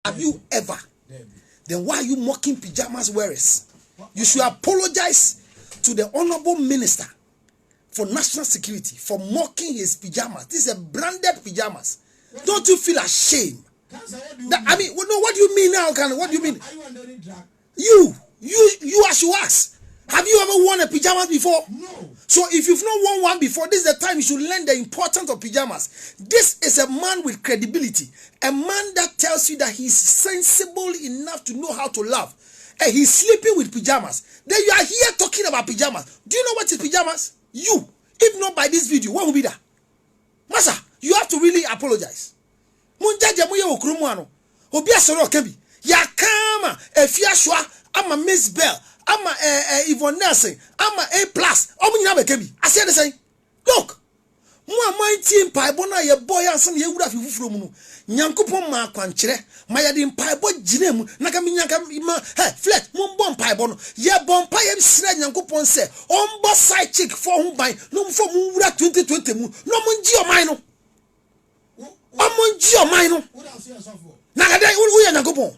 Have you ever? Then why are you mocking pajamas wearers? You should apologize to the honorable minister for national security for mocking his pajamas. This is a branded pajamas. Don't you feel ashamed? I mean, no, what do you mean now, Kan? What do you mean? You I should ask. Have you ever worn a pajamas before? No. So if you've not worn one before, this is the time you should learn the importance of pajamas. This is a man with credibility. A man that tells you that he's sensible enough to know how to love. And he's sleeping with pajamas. Then you are here talking about pajamas. Do you know what is pajamas? You. If not by this video, what will be that? Masa, you have to really apologize. Munjaja muye okromuano. Obi asoro okebi. Ya kama efiashwa ama Miss Bell. I'm Yvonne Nelson. I'm A+. I said the same. Look, my team Pibona, your boy, and some you would have you from Yankupon ma quanchere, my adim Pibo Jinem, Nakamina, flat, Mumbon Pibono, ya bon pie snag Yankupon say, on boss side chick for whom by no for Mura 2020, no Munjio Mino. Munjio Mino. What else you for? Nagade, we are Yankupon.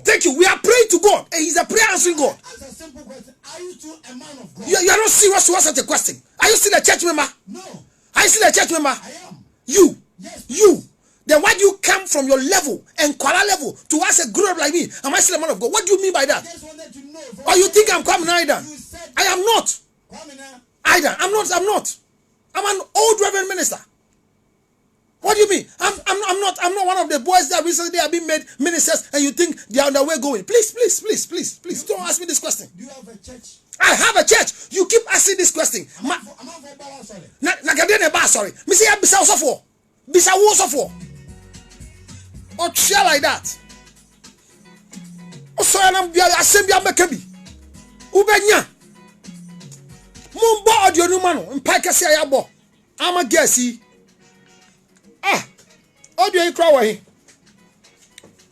Thank you. We are praying to God, and He's a prayer answering God. As a simple question, are you too a man of God? You are not serious to answer the question. Are you still a church member? No. Are you still a church member? I am. You. Yes. You. Then why do you come from your level and Kuala level to ask a grown up like me? Am I still a man of God? What do you mean by that? I just wanted to know. Or you think I'm coming either? I am not. Either. I'm not. I'm an old reverend minister. What do you mean? I'm not one of the boys that recently have been made ministers and you think they are on their way going. Please, don't ask me this question. Do you have a church? I have a church. You keep asking this question. Sorry. Me say bisa osofo. Bisa wo osofo. Or share like that. So I'm assembly amekabi. Ubenya. Mumbo audio no mano. Mpaka se ayabo. I'm a guessy. Audio you cry away.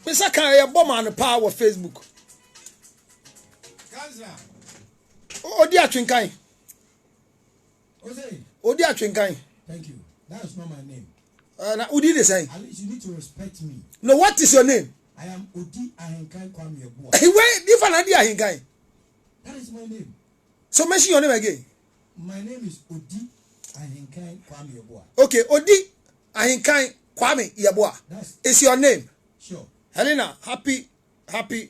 Mr. Kan ya bomb on the power of Facebook. Odi atwinkan. Odi atwinkan. Thank you. That's not my name. Na Odi the same. At least you need to respect me. No, what is your name? I am Odi Ahenkan Kwame Yeboah. Wait, different idea Ahenkan. That is my name. So mention your name again. My name is Odi Ahenkan Kwame Yeboah. Okay, Odi Ahenkan Kwame Yeboah. It's your name. Sure. Helena, happy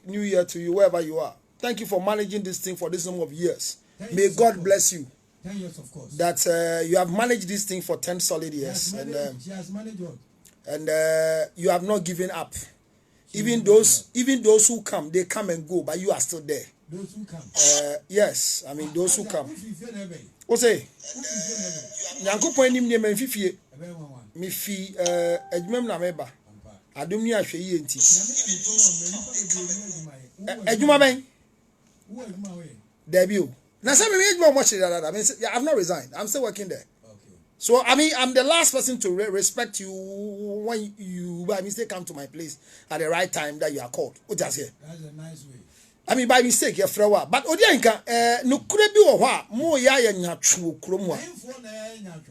New Year to you wherever you are. Thank you for managing this thing for this number of years. May God bless you. 10 years, of course. That you have managed this thing for 10 solid years. She has managed what? And you have not given up. Even those who come, they come and go, but you are still there. Those who come. Yes, I mean those who come. What say? Nyankopon nim ne manfifie. Me fi adwumam na meba. Adom ni ahwe yi enti. Adwuma ben. Debut. Now say me adwuma mo chire dada. I mean I've not resigned. I'm still working there. Okay. So I mean I'm the last person to respect you when you by mistake come to my place at the right time that you are called. What just here? That's a nice way. I mean by mistake you frewa. But odianka no kure bi wo ho a mo ya ya nyatwo krom a.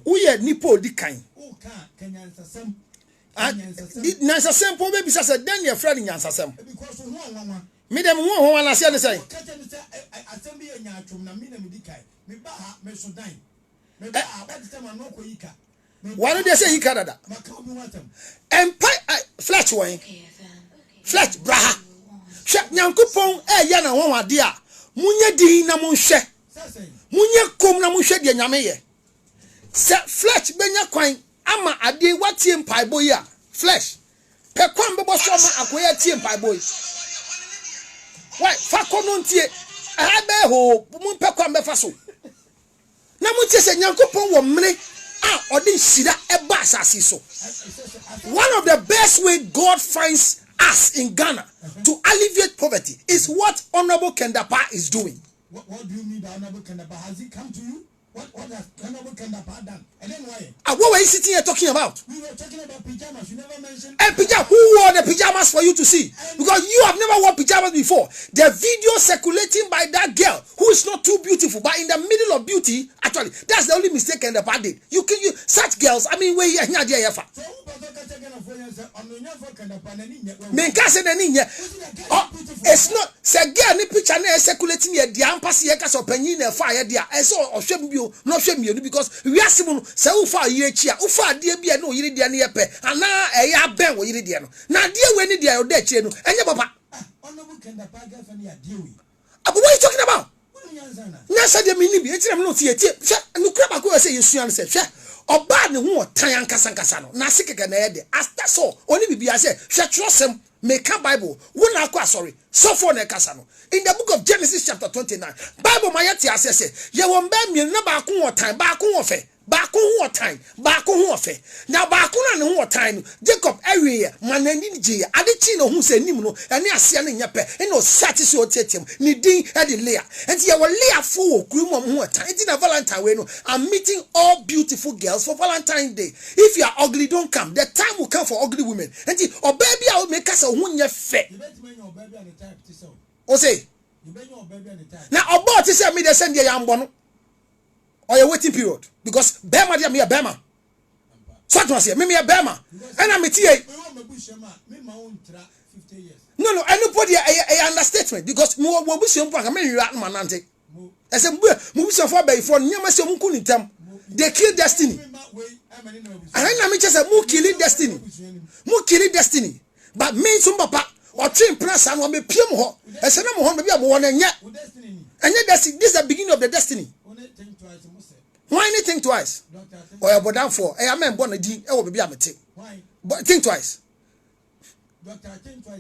Wo ye nipa odi kan. O ka kanyansasem. Nansasem po be bisa se den ye frɛ nyansasem. Because who anwa. Me dem ho wana se ne say. Asem bi nyatwom na me na me di kai. Me ba ha me so dan. Me ba ha what time no ko yika. Why they say yika dada? Empire fletch wen. Fletch braha. Hwe nyankopon ya na won ade a munye din na monhwe. Munye kom na monhwe de nyame ye. Se fletch benya kwan ama ade watie mpaibo yi a flesh pe kwan bebo so ma akoya tie mpaibo yi. Why fa kono ntie be ho mu pe kwan be fa so. Na mu tie se nyankopon wo mene a odi hira eba asase so. One of the best way God finds us in Ghana to alleviate poverty is what Honorable Kan Dapaah is doing. What do you mean by Honorable Kan Dapaah? Has he come to you? What has Kan Dapaah done? And then why? What were you sitting here talking about? We were talking about pajamas. You never mentioned. And pyjamas, who wore the pajamas for you to see? Because you have never worn pajamas before. The video circulating by that girl who is not too beautiful, but in the middle of beauty, actually, that's the only mistake Kan Dapaah did. You such girls, I mean, where you are. It's not say girl ni picture na circulating here dia ampase ye kasa opanyin na fa ye dia e so ohwem bio no hwem bio because we asem no say wo fa yire chi a wo fa de bia na oyire dia na ye pe ana e ya ben wo yire dia no na de we ni dia o da chi no enye papa Honorable Kan Dapaah girlfriend ya de we. What are you talking about? Na say de mini bi etire me no tie tie hwe nukura ba ko say yesu an say hwe oba ne ho tan ankasa no na sekeke na ye de after so oni bibia say hwe trosem make a Bible when I call sorry so for ne kasa no in the book of Genesis chapter 29 Bible my yet say ye won ba mi na ba ko tan ba ko ho fe ba ko ho tan ba ko ho fe na ba ko na ne ho tan no Jacob ewe manani je ade chi no hu se nim no ene ase na nya pe ene o sati so tietem ni din e de Leah enti ye wo Leah fo wo kuru mo ho tan enti na Valentine we no I'm meeting all beautiful girls for Valentine Day. If you are ugly, don't come. The time will come for ugly women enti o baby a make us a hu nya fe o say na obo ti say me dey send ya mbo no or your waiting period because Bema dia me a Bema. So what was here? Me a Bema. And I'm here. No, anybody a understatement because more will be some point. I mean, you are manante. I said, move some for by for Niamasa Mukunitam. They kill destiny. And I'm just a more killing destiny. More killing destiny. But me some papa or train press and will be Piemo. I said, I'm home to be a one and yet. And yet, this is the beginning of the destiny. Why anything twice? Or you go down for a man born a D. I will be able to but think twice.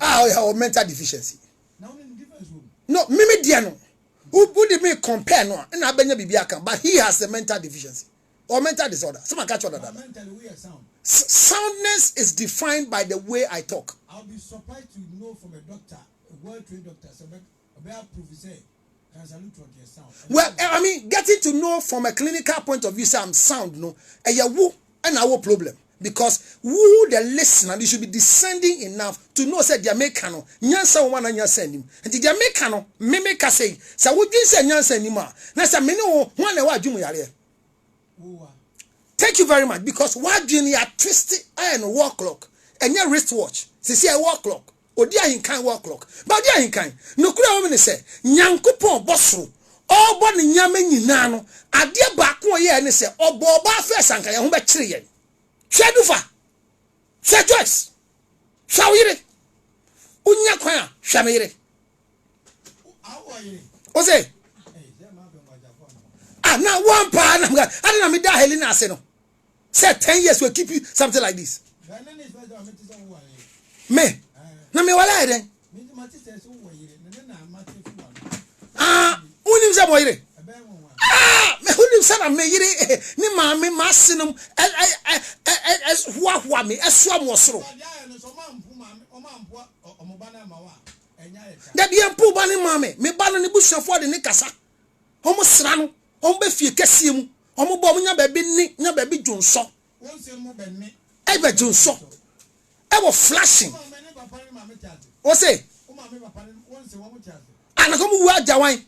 Ah, you have mental deficiency. No, Mimi Diano. Who did me compare no? And I been Bibiaka, but he has a mental deficiency or mental disorder. Someone catch what that. Soundness is defined by the way I talk. I'll be surprised to know from a doctor, a well-trained doctor, about professor. Well, I mean, getting to know from a clinical point of view, say I'm sound, no, and you woo and our problem because who the listener you should be descending enough to know say they make no nyansa one and nyansa nim and they make no me make say so we didn't say nyansa anymore. Na say me no one na wadwum yare. Thank you very much because wadwum ya twist and wall clock and your wristwatch. See a wall clock. Odi ahinkan work clock but odi ahinkan no kura wo me say nyankopon bosoro obo ne nyama nyina no ade ba ko ye ne say obo oba first anka ye ho be kire ye hwedufa hwe Joyce hwawire unya kwan a hwamire o say na one pa na me da Helena ase no say 10 years will keep you something like this me na me wala eden unim sa boyire me unim sa na me yire ni ma me masinum hwa me esua mo soro da bi ampu ba ni ma me ba no ne busuafo de ne kasa homo sra no homo be fie kase mu homo bo nya ba bi ni nya ba bi dwonso wonse mo be ni e ba dwonso e wo flashing o say ana ko mu wa jawan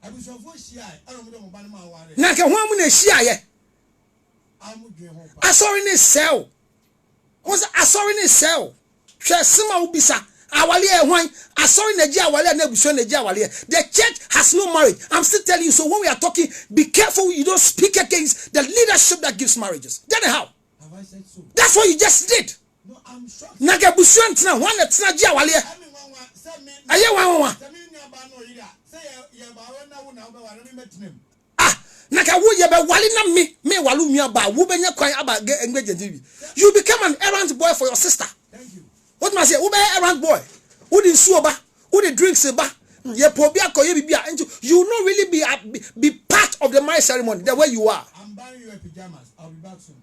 abusofo hia e no mo de mo ba ne ma ware na ke ho amu na hia ye asori ni sell o say asori ni sell hwe sima ubisa awale e hwan asori na ji awale na abuso na ji awale the church has no marriage. I'm still telling you, so when we are talking, be careful you don't speak against the leadership that gives marriages. Then how have I said so? That's what you just did. No, I'm shocked. Naga busuan tina one na tina ji awale. Aye wan. Naka wo ye be wale na me walu mi aba wo benya kwan aba engage TV. You become an errand boy for your sister. Thank you. What must say? Wo be errand boy. Who did suoba? Who did drinks ba? Ye po bia koye bibia. You will not really be part of the marriage ceremony the way you are. I'm buying you a pajamas. I'll be back soon.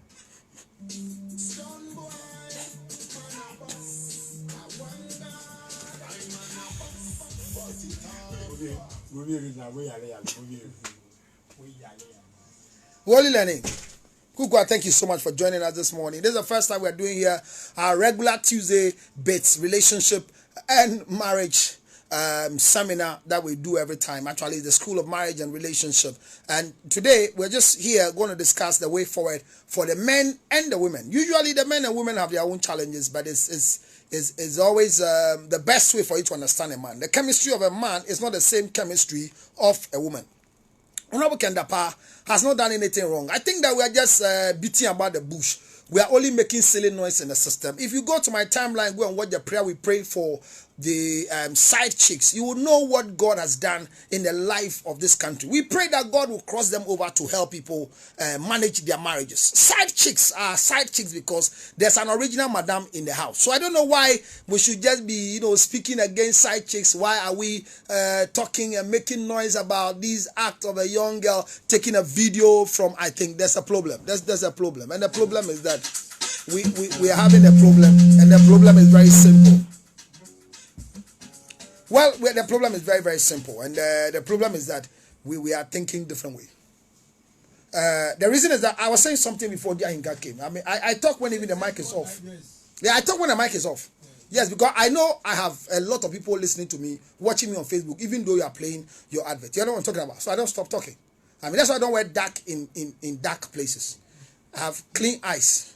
Holy learning. Kukwa, thank you so much for joining us this morning. This is the first time we are doing here our regular Tuesday bits, relationship and marriage seminar that we do every time. Actually, the School of Marriage and Relationship. And today we're just here going to discuss the way forward for the men and the women. Usually the men and women have their own challenges, but it's always the best way for you to understand a man. The chemistry of a man is not the same chemistry of a woman. Honorable Kan Dapaah has not done anything wrong. I think that we are just beating about the bush. We are only making silly noise in the system. If you go to my timeline, go and watch the prayer we prayed for the side chicks, you will know what God has done in the life of this country. We pray that God will cross them over to help people manage their marriages. Side chicks are side chicks because there's an original madam in the house. So I don't know why we should just be, speaking against side chicks. Why are we talking and making noise about these acts of a young girl taking a video from? I think there's a problem. There's a problem, and the problem is that we are having a problem, and the problem is very simple. Well, the problem is very, very simple. And the problem is that we are thinking different way. The reason is that I was saying something before the Ahinga came. I mean, I talk when even the mic is off. Yeah, I talk when the mic is off. Yes, because I know I have a lot of people listening to me, watching me on Facebook, even though you are playing your advert. You know what I'm talking about. So I don't stop talking. I mean, that's why I don't wear dark in dark places. I have clean eyes.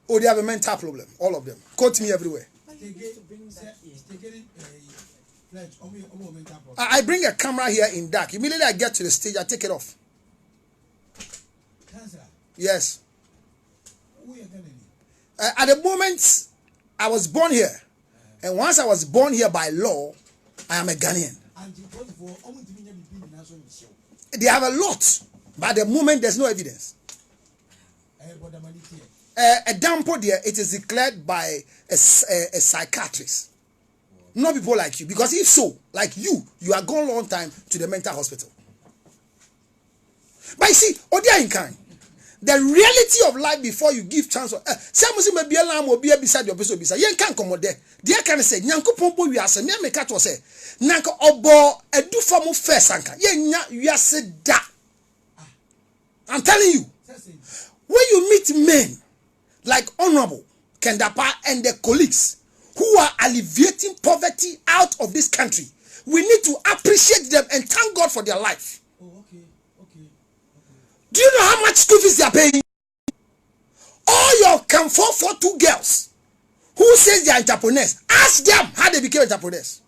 Oh, they have a mental problem. All of them. Quote me everywhere. I bring a camera here in dark. Immediately I get to the stage, I take it off. Yes. At the moment I was born here, and once I was born here by law, I am a Ghanaian. They have a lot, but at the moment there's no evidence. A dampo there, it is declared by a psychiatrist. Not people like you. Because if so, like you are gone long time to the mental hospital. But you see, Odia in kind, the reality of life before you give chance. Some may be a lamb or be beside your person beside. You can't come there. They can say, Nyanko Pompo, you are saying, Yamaka to say, Nanka Obo, a do for more first anchor. You are said that. I'm telling you, when you meet men like Honorable Kan Dapaah and their colleagues who are alleviating poverty out of this country, we need to appreciate them and thank God for their life. Oh, okay. Do you know how much school fees they are paying? All your Can 442 girls who says they are entrepreneurs, ask them how they became entrepreneurs.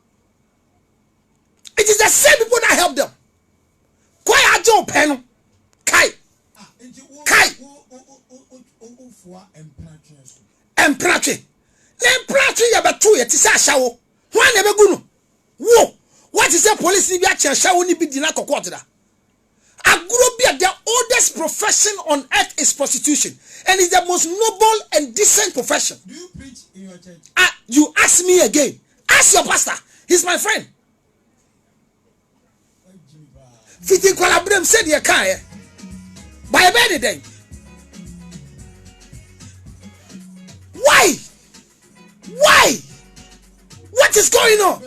It is the same people that help them. Kwai ajo pen, kai. Empratwe. Empratwe ya batu ya tisa ashawo. Hwa nebe gunu. Wo. What is the police ni bi achi ashawo ni bi dina kokot da. Agrobia, the oldest profession on earth is prostitution. And it's the most noble and decent profession. Do you preach in your church? You ask me again. Ask your pastor. He's my friend. Fiti Kwalabrem said ye can by a bed day. Why? What is going on?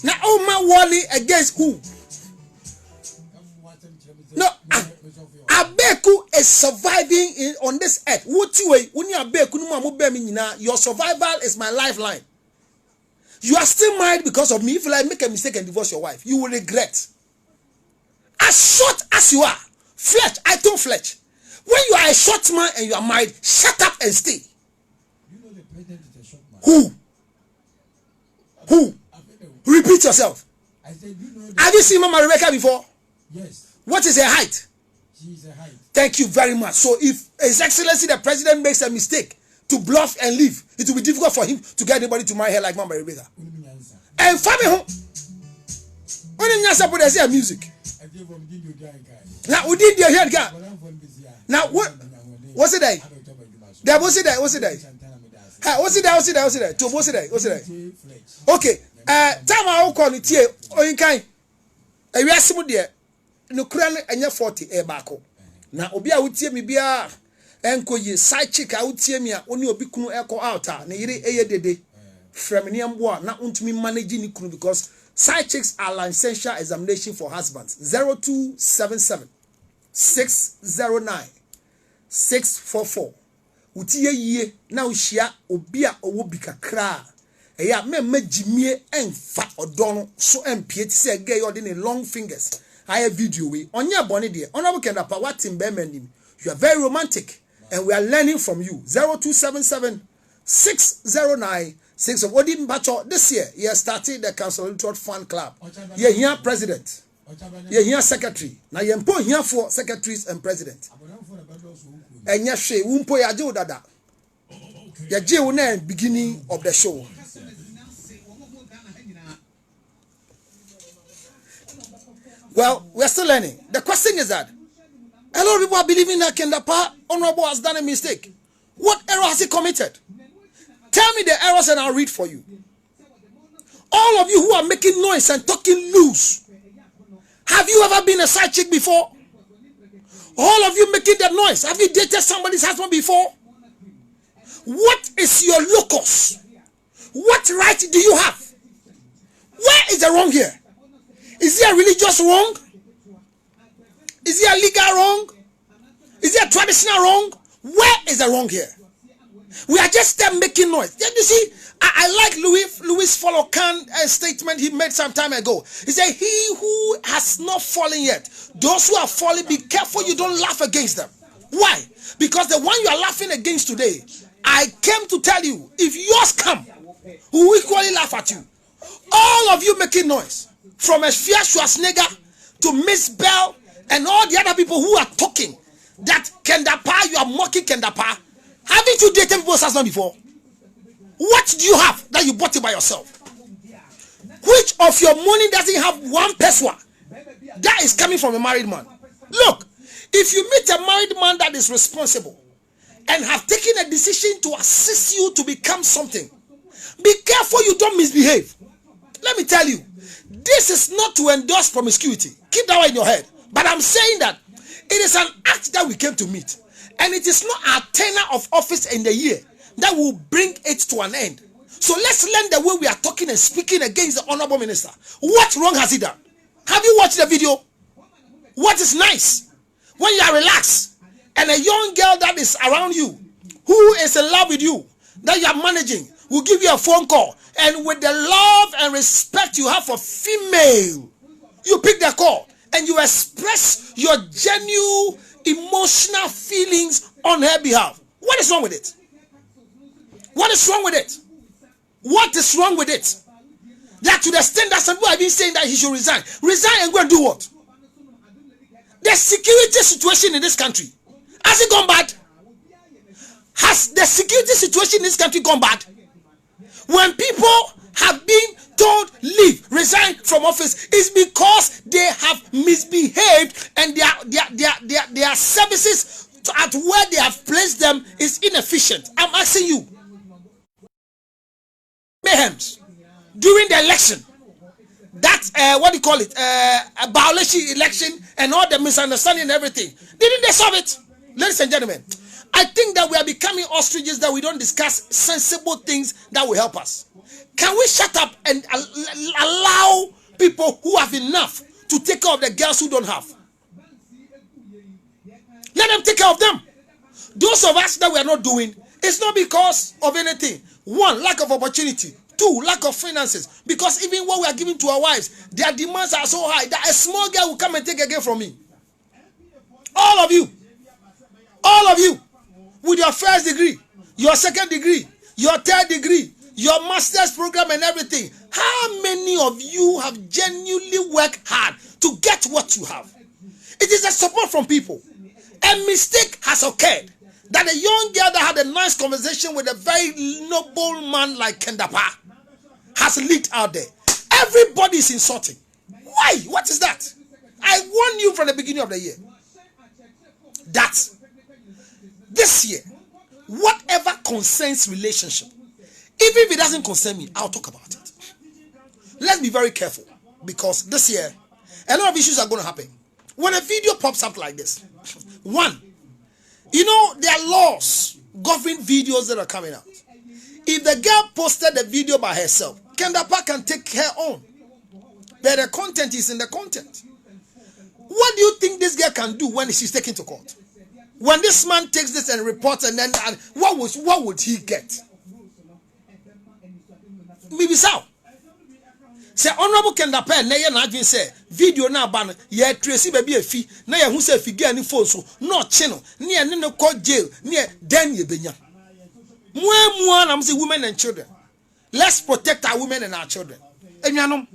Now, Oma Wally against who? No, Abeku is surviving on this earth. Your survival is my lifeline. You are still married because of me. If I make a mistake and divorce your wife, you will regret. As short as you are, fletch, I don't fletch. When you are a short man and you are married, shut up and stay. You know the president is a short man. Who? Repeat yourself. I said, you know. Have you seen Mama Rebecca before? Yes. What is her height? She is a height. Thank you very much. So if His Excellency the President makes a mistake to bluff and leave, it will be difficult for him to get anybody to marry her like Mama Rebecca. And family home. When you put there music. Now we did the head guy. Now what's it day? There what's it day? What's it day? To what's it day? Okay. Time I will call it here. Oh, you can. We are some there. No crown and your 40 bako. Now Obia would see me be enko ye side chick a utie me a oni obi kunu eko out a ne yire eye dede from ne mbo na untumi manage ni kunu because side chicks are licensure examination for husbands. 0277 609 644 utie ye na uhia obi a owo bi kakra eya me jimie enfa odono so empie ti say gay or in long fingers I video we onye bone de honorable Kan Dapaah what in bemenim you are very romantic and we are learning from you. 0277 609 6 of Odi Mbacho. This year he has started the Council Lutterodt Fan Club. Ye here president, ye here secretary. Now ye mpo here for secretaries and president. Enya hwe umpo ya je dada. Ya je na beginning of the show. Well, we are still learning. The question is that a lot of people are believing that Kan Dapaah Honorable has done a mistake. What error has he committed? Tell me the errors and I'll read for you. All of you who are making noise and talking loose, have you ever been a side chick before? All of you making that noise, have you dated somebody's husband before? What is your locus? What right do you have? Where is the wrong here? Is there a religious wrong? Is there a legal wrong? Is there a traditional wrong? Where is the wrong here? We are just there making noise. Then you see, I like Louis Follow Khan statement he made some time ago. He said, he who has not fallen yet, those who are falling, be careful you don't laugh against them. Why? Because the one you are laughing against today, I came to tell you, if yours come, we will equally laugh at you. All of you making noise, from Esfia Schwarzenegger to Miss Bell and all the other people who are talking that Kan Dapaah, you are mocking Kan Dapaah. Haven't you dated people's husband before? What do you have that you bought it by yourself? Which of your money doesn't have one pesewa that is coming from a married man? Look, if you meet a married man that is responsible and have taken a decision to assist you to become something, be careful you don't misbehave. Let me tell you, this is not to endorse promiscuity. Keep that one in your head. But I'm saying that it is an act that we came to meet. And it is not our tenure of office in the year that will bring it to an end. So let's learn the way we are talking and speaking against the honorable minister. What wrong has he done? Have you watched the video? What is nice? When you are relaxed and a young girl that is around you, who is in love with you, that you are managing, will give you a phone call. And with the love and respect you have for female, you pick the call and you express your genuine emotional feelings on her behalf. What is wrong with it? What is wrong with it? What is wrong with it? That to the extent that some people have been saying that he should resign. Resign and go and do what? The security situation in this country, has it gone bad? Has the security situation in this country gone bad? When people have been told leave, resign from office, is because they have misbehaved and their services at where they have placed them is inefficient. I'm asking you. Mayhems during the election, that what do you call it, a violation election and all the misunderstanding and everything, didn't they solve it? Ladies and gentlemen, I think that we are becoming ostriches, that we don't discuss sensible things that will help us. Can we shut up and allow people who have enough to take care of the girls who don't have? Let them take care of them. Those of us that we are not doing, it's not because of anything. One, lack of opportunity. Two, lack of finances. Because even what we are giving to our wives, their demands are so high that a small girl will come and take a girl from me. All of you, with your first degree, your second degree, your third degree, your master's program and everything, how many of you have genuinely worked hard to get what you have? It is a support from people. A mistake has occurred that a young girl that had a nice conversation with a very noble man like Kan Dapaah has leaked out there. Everybody is insulting. Why? What is that? I warned you from the beginning of the year that this year, whatever concerns relationship, even if it doesn't concern me, I'll talk about it. Let's be very careful, because this year, a lot of issues are going to happen. When a video pops up like this, one, You know, there are laws governing videos that are coming out. If the girl posted the video by herself, Kan Dapaah can take her own. But the content is in the content. What do you think this girl can do when she's taken to court? When this man takes this and reports, and then what would he get? Maybe so. Say Honorable Kan Dapaah na ye na adwin say video na ba no ye trace baby afi na ye hu say figure ani phone so no che no ne ye ne ko jail ne then ye benya mu na say women and children. Let's protect our women and our children. Enuanom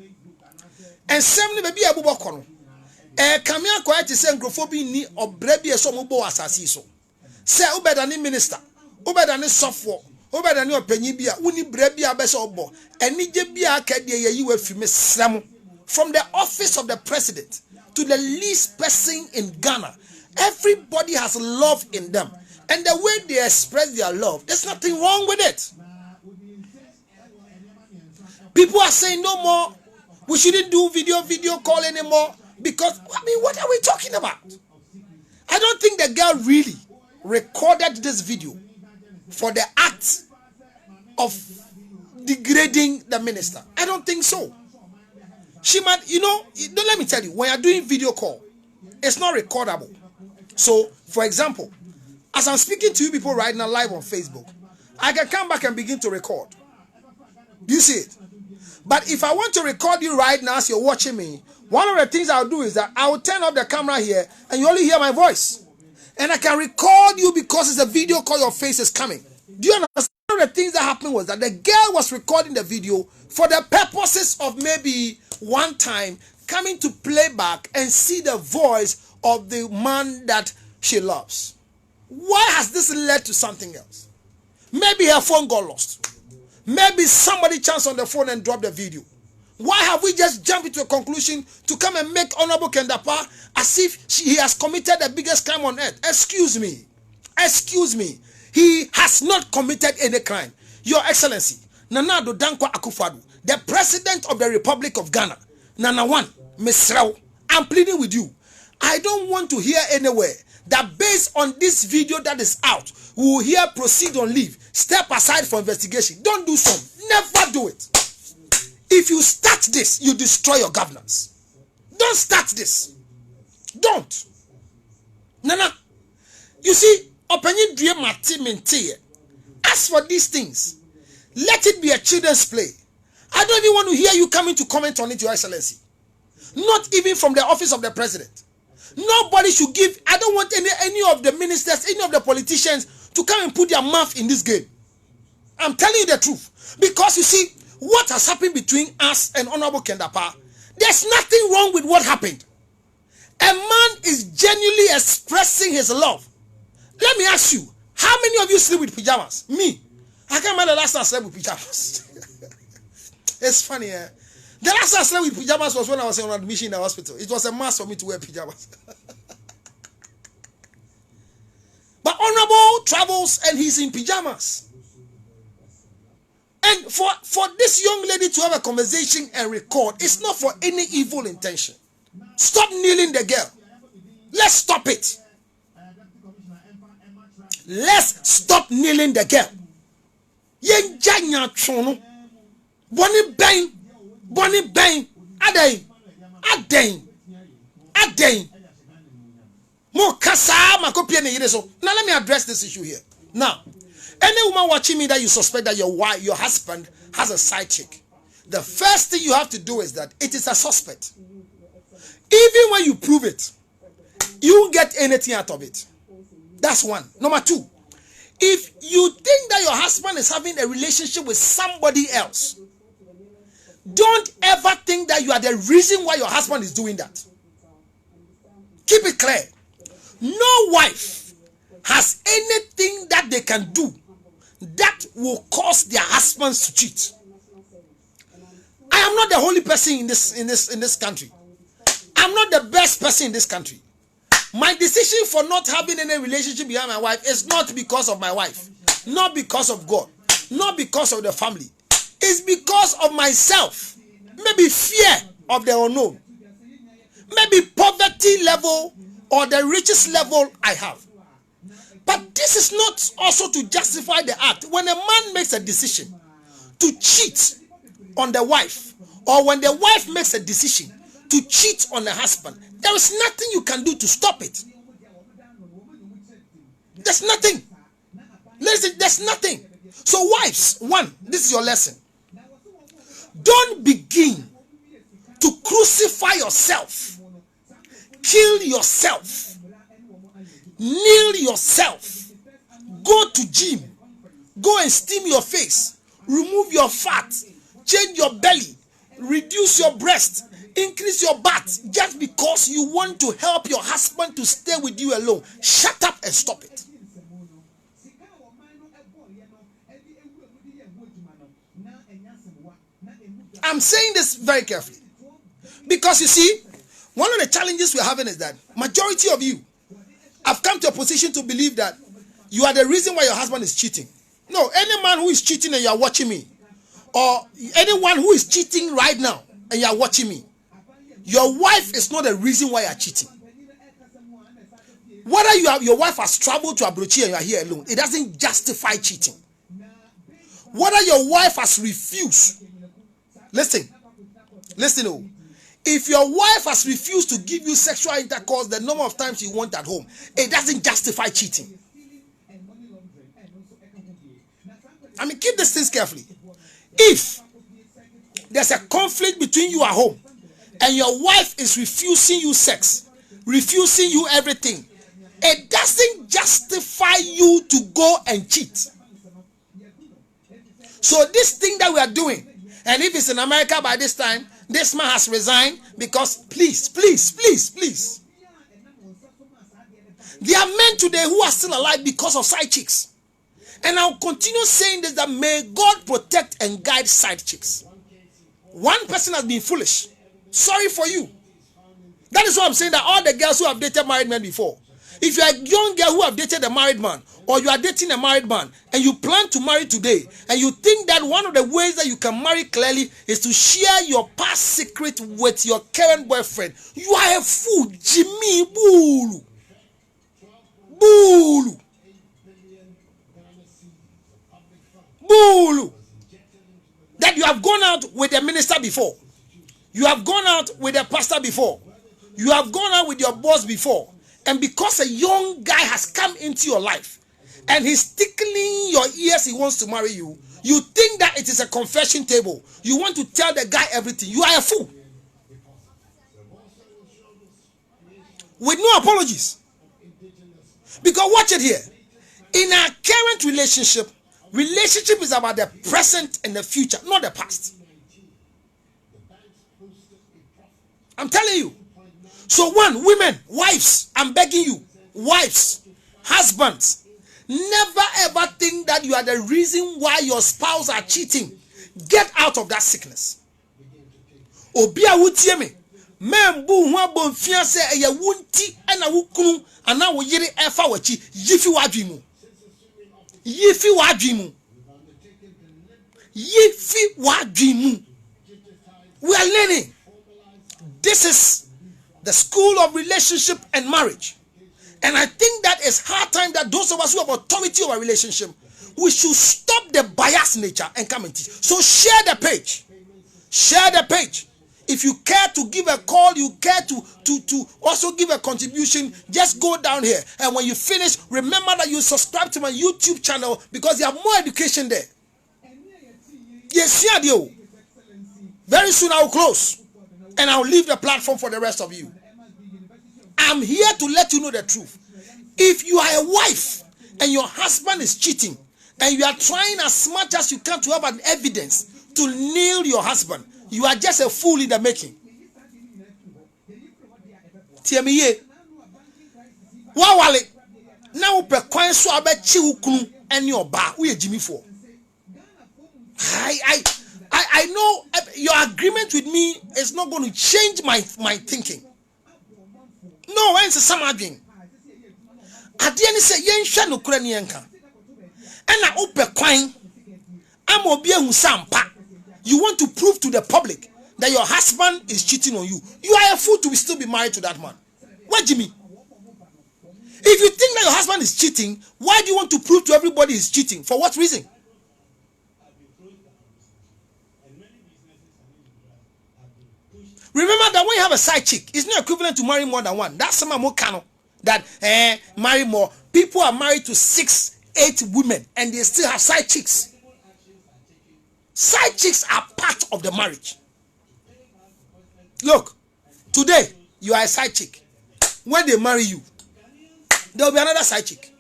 ensem ne baby aboboko no kame akoya te say nkrofo ni obra bi eso mo bo asase so say ubeda ni minister ubeda ni sofo ubeda ni opanyi bi a woni bra bi abese obo enije bi akade ye yiwa fi mesrem from the office of the president to the least person in Ghana. Everybody has love in them, and the way they express their love, there's nothing wrong with it. People are saying no more, we shouldn't do video call anymore, because I mean, what are we talking about? I don't think the girl really recorded this video for the act of degrading the minister. I don't think so. She might, you know, don't let me tell you, when you're doing video call, it's not recordable. So, for example, as I'm speaking to you people right now live on Facebook, I can come back and begin to record. Do you see it? But if I want to record you right now as you're watching me, one of the things I'll do is that I will turn off the camera here and you only hear my voice. And I can record you because it's a video call, your face is coming. Do you understand? One of the things that happened was that the girl was recording the video for the purposes of maybe one time coming to play back and see the voice of the man that she loves. Why has this led to something else? Maybe her phone got lost. Maybe somebody chanced on the phone and dropped the video. Why have we just jumped into a conclusion to come and make Honorable Kan Dapaah as if he has committed the biggest crime on earth? Excuse me. He has not committed any crime. Your Excellency, Nana Addo Akufo-Addo, the President of the Republic of Ghana, Nana One, Misrao, I'm pleading with you. I don't want to hear anywhere that based on this video that is out, we will hear proceed on leave, step aside for investigation. Don't do so. Never do it. If you start this, you destroy your governance. Don't start this. Don't. Nana, you see, opinion dream as for these things, let it be a children's play. I don't even want to hear you coming to comment on it, Your Excellency. Not even from the office of the president. Nobody should give. I don't want any of the ministers, any of the politicians to come and put their mouth in this game. I'm telling you the truth. Because you see, what has happened between us and Honorable Kan Dapaah, there's nothing wrong with what happened. A man is genuinely expressing his love. Let me ask you, how many of you sleep with pajamas? Me. I can't remember the last time I slept with pajamas. It's funny, eh? The last time I slept with pajamas was when I was on admission in the hospital. It was a must for me to wear pajamas. But Honorable travels and he's in pajamas. And for this young lady to have a conversation and record, it's not for any evil intention. Stop kneeling the girl. Let's stop it. Let's stop kneeling the girl. Bonnie Bain, Adain. Now let me address this issue here. Now, any woman watching me that you suspect that your husband has a side chick, the first thing you have to do is that it is a suspect. Even when you prove it, you won't get anything out of it. That's one. Number two, if you think that your husband is having a relationship with somebody else, don't ever think that you are the reason why your husband is doing that. Keep it clear. No wife has anything that they can do that will cause their husbands to cheat. I am not the only person in this country. I'm not the best person in this country. My decision for not having any relationship behind my wife is not because of my wife, not because of God, not because of the family. It's because of myself. Maybe fear of the unknown. Maybe poverty level or the richest level I have. But this is not also to justify the act. When a man makes a decision to cheat on the wife, or when the wife makes a decision to cheat on the husband, there is nothing you can do to stop it. There's nothing. Listen, there's nothing. So wives, one, this is your lesson. Don't begin to crucify yourself, kill yourself, kneel yourself, go to gym, go and steam your face, remove your fat, change your belly, reduce your breast, increase your butt, just because you want to help your husband to stay with you alone. Shut up and stop it. I'm saying this very carefully, because you see, one of the challenges we're having is that majority of you have come to a position to believe that you are the reason why your husband is cheating. No, any man who is cheating and you are watching me, or anyone who is cheating right now and you are watching me, your wife is not the reason why you are cheating. Whether your wife has traveled to Abrochi and you are here alone, it doesn't justify cheating. Whether your wife has refused, listen, oh, if your wife has refused to give you sexual intercourse the number of times you want at home, it doesn't justify cheating. I mean, keep these things carefully. If there's a conflict between you at home and your wife is refusing you sex, refusing you everything, it doesn't justify you to go and cheat. So this thing that we are doing, and if it's in America by this time, this man has resigned because please. There are men today who are still alive because of side chicks. And I'll continue saying this, that may God protect and guide side chicks. One person has been foolish. Sorry for you. That is what I'm saying, that all the girls who have dated married men before, if you are a young girl who have dated a married man, or you are dating a married man and you plan to marry today, and you think that one of the ways that you can marry clearly is to share your past secret with your current boyfriend, you are a fool. Jimmy Bulu. That you have gone out with a minister before, you have gone out with a pastor before, you have gone out with your boss before, and because a young guy has come into your life and he's tickling your ears, he wants to marry you, you think that it is a confession table. You want to tell the guy everything. You are a fool. With no apologies. Because watch it here. In our current relationship is about the present and the future, not the past. I'm telling you. So one, women, wives, I'm begging you, wives, husbands, never ever think that you are the reason why your spouse are cheating. Get out of that sickness. Obia wutie me. Membu ho abonfia se eye wunti na wukunu ana wo yire efa wachi yifi wadwi mu. Yifi wadwi mu. Yifi wadwi mu. We are learning. This is the school of relationship and marriage. And I think that it's hard time that those of us who have authority over relationship, we should stop the biased nature and come and teach. So share the page. Share the page. If you care to give a call, you care to also give a contribution, just go down here. And when you finish, remember that you subscribe to my YouTube channel because there are more education there. Yes, yeah, very soon I will close. And I'll leave the platform for the rest of you. I'm here to let you know the truth. If you are a wife and your husband is cheating and you are trying as much as you can to have an evidence to nail your husband, you are just a fool in the making. Tiamiye. Wawale. Now pe kwan so abechi ukunu eni oba we Jimmy for. I know your agreement with me is not going to change my thinking. No, when some agreeing. At the end, say yen share no kura ni enka. Ena ope kwan. Am obi ehu sampa. You want to prove to the public that your husband is cheating on you. You are a fool to still be married to that man. What Jimmy? If you think that your husband is cheating, why do you want to prove to everybody he's cheating? For what reason? Remember that when you have a side chick, it's not equivalent to marrying more than one. That's some more canon. That marry more. People are married to 6, 8 women and they still have side chicks. Side chicks are part of the marriage. Look, today you are a side chick. When they marry you, there will be another side chick.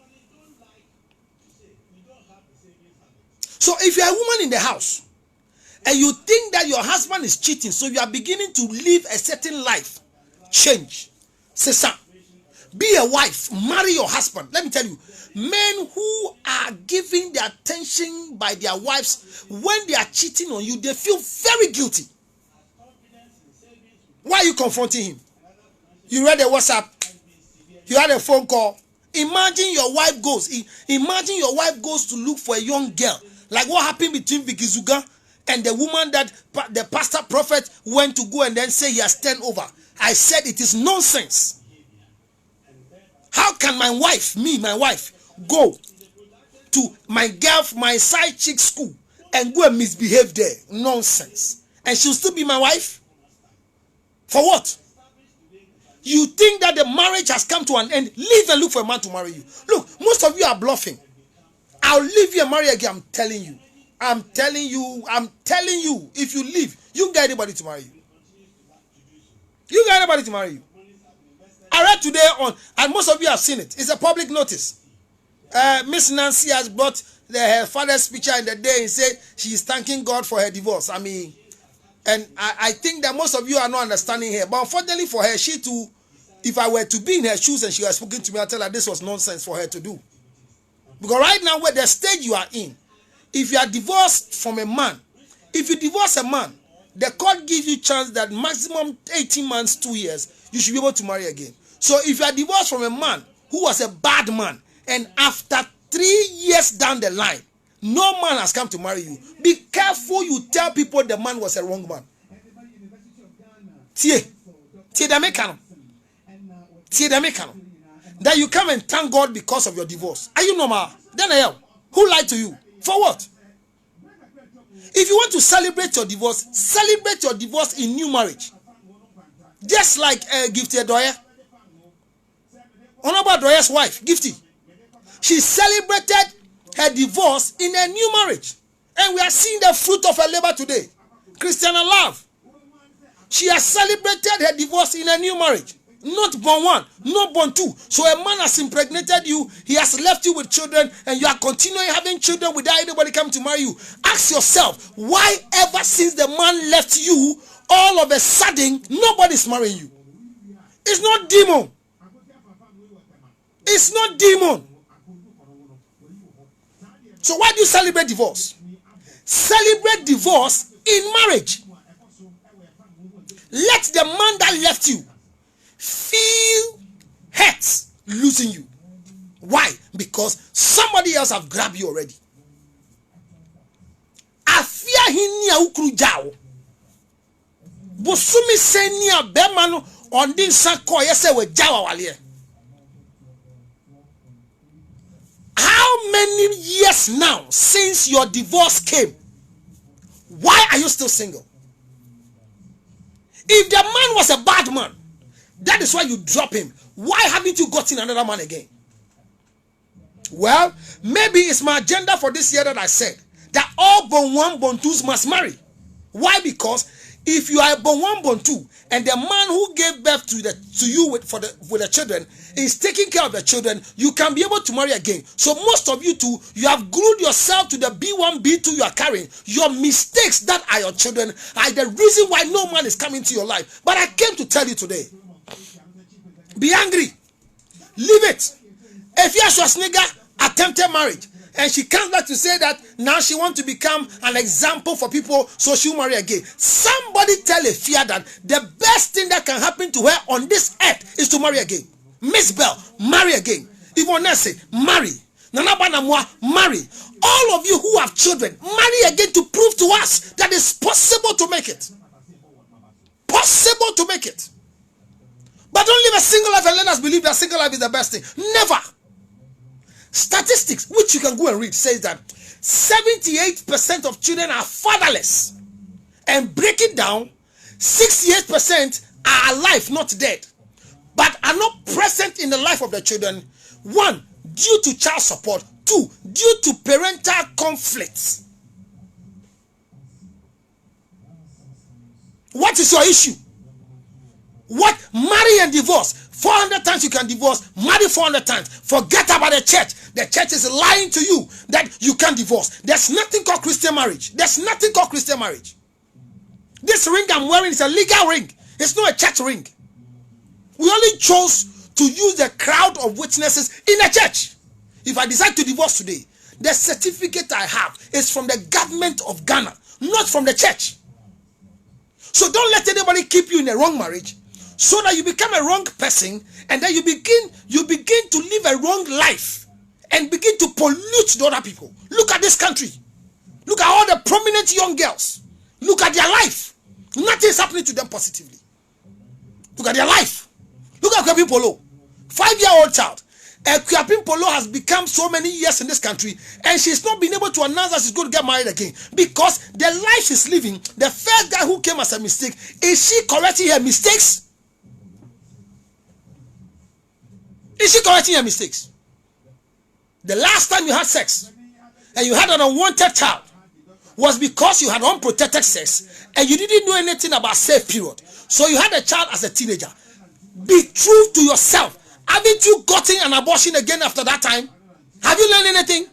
So if you are a woman in the house and you think that your husband is cheating, so you are beginning to live a certain life, change. Say, son, be a wife, marry your husband. Let me tell you, men who are giving their attention by their wives, when they are cheating on you, they feel very guilty. Why are you confronting him? You read a WhatsApp, you had a phone call. Imagine your wife goes to look for a young girl, like what happened between Vicky Zuga and the woman that the pastor prophet went to go and then say he has turned over. I said it is nonsense. How can my wife, go to my side chick school and go and misbehave there? Nonsense. And she'll still be my wife? For what? You think that the marriage has come to an end? Leave and look for a man to marry you. Look, most of you are bluffing. I'll leave you and marry again. I'm telling you. If you leave, you get anybody to marry you. I read today and most of you have seen it. It's a public notice. Miss Nancy has brought her father's picture in the day and said she is thanking God for her divorce. And I think that most of you are not understanding her. But unfortunately for her, she too, if I were to be in her shoes and she was speaking to me, I'll tell her this was nonsense for her to do. Because right now, where the stage you are in, if you are divorced from a man, if you divorce a man, the court gives you chance that maximum 18 months, 2 years, you should be able to marry again. So if you are divorced from a man who was a bad man, and after 3 years down the line, no man has come to marry you, be careful you tell people the man was a wrong man. That you come and thank God because of your divorce. Are you normal? Then I am. Who lied to you? For what? If you want to celebrate your divorce in new marriage. Just like Gifty Adoya. Honorable Adoya's wife, Gifty. She celebrated her divorce in a new marriage. And we are seeing the fruit of her labor today. Christiana Love. She has celebrated her divorce in a new marriage. Not born one, not born two. So a man has impregnated you, he has left you with children, and you are continuing having children without anybody coming to marry you. Ask yourself, why ever since the man left you, all of a sudden, nobody's marrying you? It's not demon. It's not demon. So why do you celebrate divorce? Celebrate divorce in marriage. Let the man that left you feel hurt losing you. Why? Because somebody else have grabbed you already. Afia hinia ukru jao. Bosumi senia bemano ondin sanko yese we jawa walie. How many years now since your divorce came? Why are you still single? If the man was a bad man, that is why you drop him. Why haven't you gotten another man again? Well, maybe it's my agenda for this year that I said that all born one, born twos must marry. Why? Because if you are born one, born two, and the man who gave birth to you with the children is taking care of the children, you can be able to marry again. So most of you too, you have glued yourself to the B1, B2 you are carrying. Your mistakes that are your children are the reason why no man is coming to your life. But I came to tell you today, be angry. Leave it. If Schwarzenegger attempted marriage and she comes back to say that now she wants to become an example for people, so she'll marry again. Somebody tell Efia that the best thing that can happen to her on this earth is to marry again. Miss Bell, marry again. Ivonese, marry. Nana Banamwa, marry. All of you who have children, marry again to prove to us that it's possible to make it. Possible to make it. But don't live a single life and let us believe that single life is the best thing. Never. Statistics, which you can go and read, says that 78% of children are fatherless. And break it down, 68% are alive, not dead, but are not present in the life of the children. 1, due to child support. 2, due to parental conflicts. What is your issue? What? Marry and divorce. 400 times you can divorce. Marry 400 times. Forget about the church. The church is lying to you that you can't divorce. There's nothing called Christian marriage. There's nothing called Christian marriage. This ring I'm wearing is a legal ring. It's not a church ring. We only chose to use the crowd of witnesses in a church. If I decide to divorce today, the certificate I have is from the government of Ghana, not from the church. So don't let anybody keep you in a wrong marriage, so that you become a wrong person, and then you begin to live a wrong life and begin to pollute the other people. Look at this country. Look at all the prominent young girls. Look at their life. Nothing is happening to them positively. Look at their life. Look at Kwapin Polo, 5-year-old child. Kwapin Polo has become so many years in this country, and she's not been able to announce that she's going to get married again, because the life she's living, the first guy who came as a mistake, is she correcting her mistakes? Is she correcting her mistakes? The last time you had sex and you had an unwanted child was because you had unprotected sex and you didn't know anything about safe period. So you had a child as a teenager. Be true to yourself. Haven't you gotten an abortion again after that time? Have you learned anything?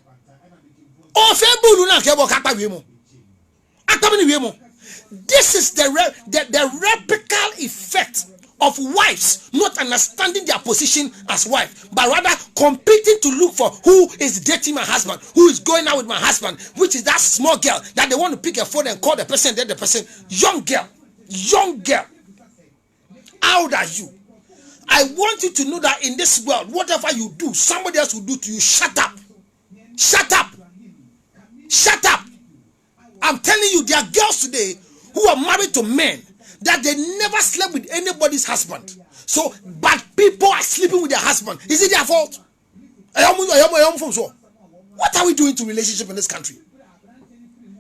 This is the radical effect of wives not understanding their position as wife, but rather competing to look for who is dating my husband, who is going out with my husband, which is that small girl that they want to pick a phone and call the person, then the person, young girl, how old are you? I want you to know that in this world, whatever you do, somebody else will do to you. Shut up. Shut up. Shut up. I'm telling you, there are girls today who are married to men that they never slept with anybody's husband. So, but people are sleeping with their husband. Is it their fault? What are we doing to relationship in this country?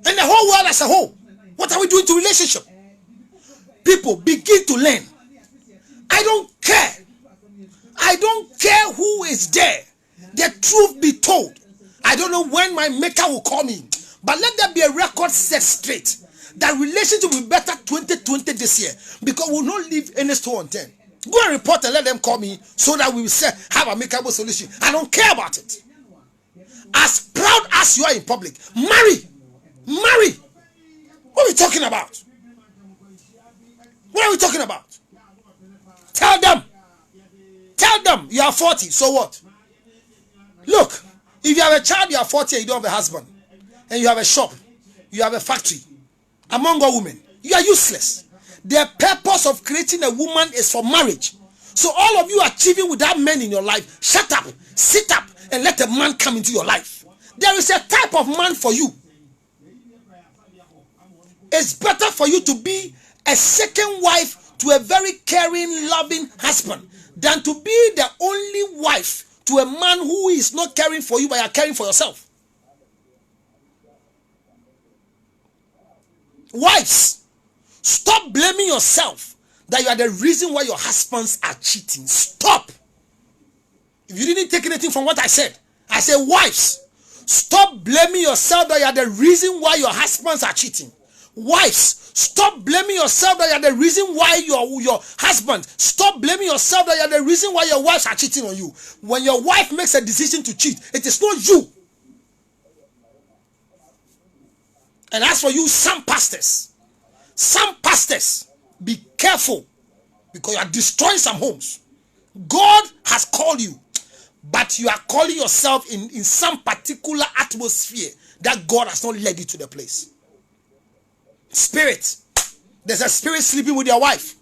And the whole world as a whole. What are we doing to relationship? People begin to learn. I don't care. I don't care who is there. The truth be told. I don't know when my maker will call me, but let there be a record set straight that relationship will be better 2020 this year, because we will not leave any store unturned. Go and report and let them call me so that we will say have a makeable solution. I don't care about it. As proud as you are in public, marry. What are we talking about? What are we talking about? Tell them you are 40, so what? Look, if you have a child, you are 40 and you don't have a husband, and you have a shop, you have a factory, among all women, you are useless. The purpose of creating a woman is for marriage. So all of you achieving without men in your life, shut up, sit up, and let a man come into your life. There is a type of man for you. It's better for you to be a second wife to a very caring, loving husband than to be the only wife to a man who is not caring for you, but you are caring for yourself. Wives, stop blaming yourself that you are the reason why your husbands are cheating. Stop. If you didn't take anything from what I said wives, stop blaming yourself that you are the reason why your husbands are cheating. Wives, stop blaming yourself that you are the reason why your husband. Stop blaming yourself that you are the reason why your wives are cheating on you. When your wife makes a decision to cheat, it is not you. And as for you, some pastors, be careful, because you are destroying some homes. God has called you, but you are calling yourself in some particular atmosphere that God has not led you to the place. Spirit. There's a spirit sleeping with your wife.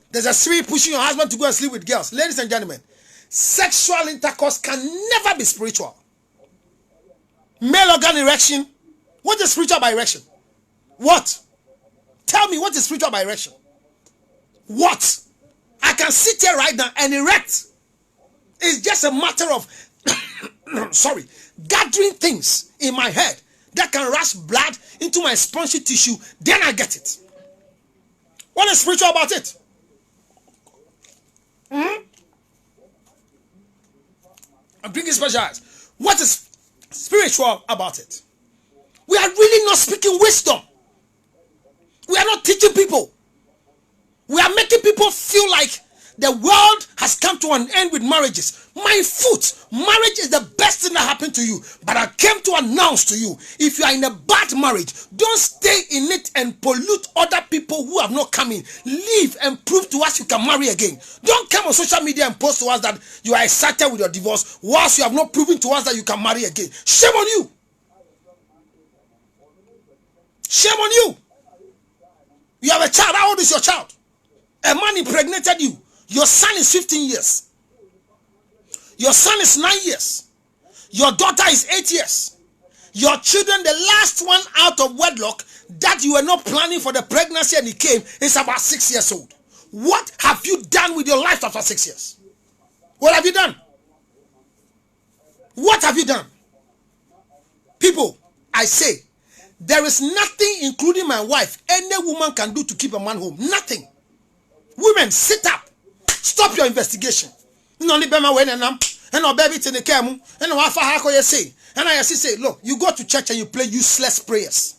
There's a spirit pushing your husband to go and sleep with girls. Ladies and gentlemen, sexual intercourse can never be spiritual. Male organ erection. What is spiritual by erection? What? Tell me, what is spiritual by erection? What? I can sit here right now and erect. It's just a matter of gathering things in my head that can rush blood into my spongy tissue. Then I get it. What is spiritual about it? I'm drinking special eyes. What is spiritual about it? We are really not speaking wisdom. We are not teaching people. We are making people feel like the world has come to an end with marriages. My foot, marriage is the best thing that happened to you. But I came to announce to you, if you are in a bad marriage, don't stay in it and pollute other people who have not come in. Leave and prove to us you can marry again. Don't come on social media and post to us that you are excited with your divorce whilst you have not proven to us that you can marry again. Shame on you. Shame on you. You have a child. How old is your child? A man impregnated you. Your son is 15 years. Your son is 9 years. Your daughter is 8 years. Your children, the last one out of wedlock that you were not planning for the pregnancy and he came, is about 6 years old. What have you done with your life after 6 years? What have you done? What have you done? People, I say, there is nothing, including my wife, any woman can do to keep a man home. Nothing. Women, sit up. Stop your investigation. No, baby, to the camera, and I say, look, you go to church and you play useless prayers.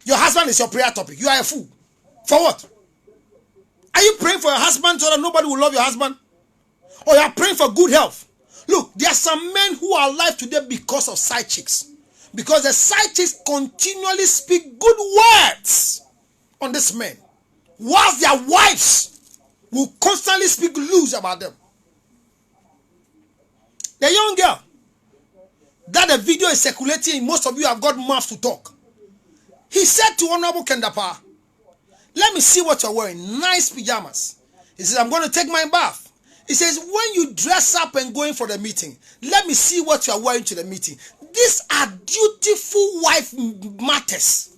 Your husband is your prayer topic. You are a fool. For what? Are you praying for your husband so that nobody will love your husband? Or you are praying for good health? Look, there are some men who are alive today because of side chicks. Because the side chicks continually speak good words on this man, whilst their wives will constantly speak loose about them. The young girl that the video is circulating, most of you have got mouths to talk. He said to Honorable Kan Dapaah, let me see what you're wearing. Nice pajamas. He says, I'm going to take my bath. He says, when you dress up and going for the meeting, let me see what you are wearing to the meeting. These are dutiful wife matters.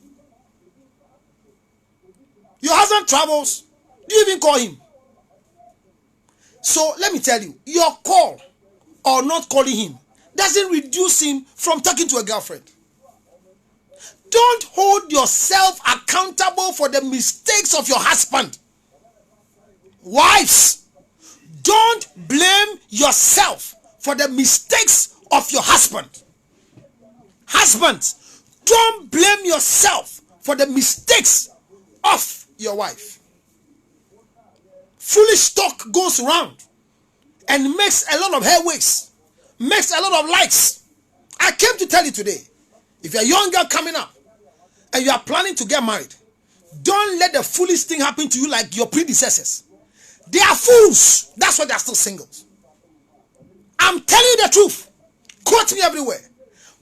Your husband travels. Do you even call him? So let me tell you, your call or not calling him doesn't reduce him from talking to a girlfriend. Don't hold yourself accountable for the mistakes of your husband. Wives, don't blame yourself for the mistakes of your husband. Husbands, don't blame yourself for the mistakes of your wife. Foolish talk goes around and makes a lot of headways, makes a lot of likes. I came to tell you today, if you're a young girl coming up and you are planning to get married, don't let the foolish thing happen to you like your predecessors. They are fools. That's why they are still singles. I'm telling you the truth. Quote me everywhere.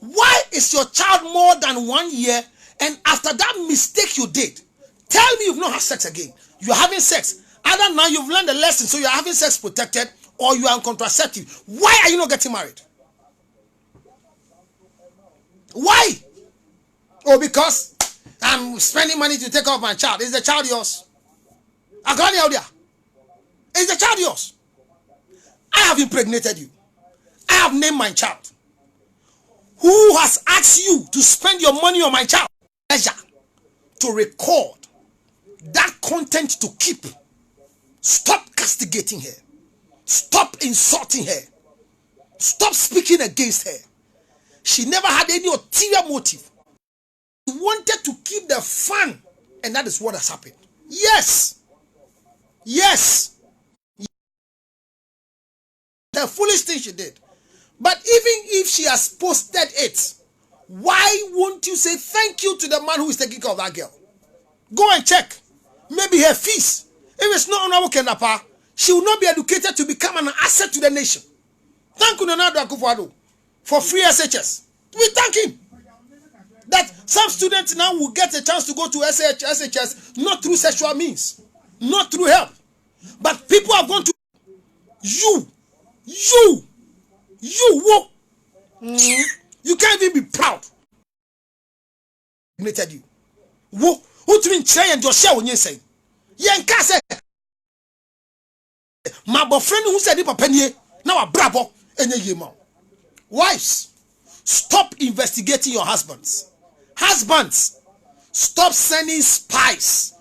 Why is your child more than 1 year and after that mistake you did, tell me you've not had sex again? You're having sex. Either now you've learned a lesson, so you're having sex protected, or you are on contraceptive. Why are you not getting married? Why? Oh, because I'm spending money to take care of my child. Is the child yours? Is the child yours? I have impregnated you. I have named my child. Who has asked you to spend your money on my child? Pleasure to record that content to keep. Stop castigating her. Stop insulting her. Stop speaking against her. She never had any ulterior motive. She wanted to keep the fun, and that is what has happened. Yes. Yes. The foolish thing she did. But even if she has posted it, why won't you say thank you to the man who is taking care of that girl? Go and check. Maybe her fees. If it's not Honorable Kan Dapaah, she will not be educated to become an asset to the nation. Thank you, akufo-addo, for free SHS. We thank him. That some students now will get a chance to go to SHS not through sexual means, not through help. But people have gone to you. You can't even be proud. You. Who to me and just share when you say. My boyfriend who said papa nie now a brabo enye yema. Wives, stop investigating your husbands. Husbands, stop sending spies.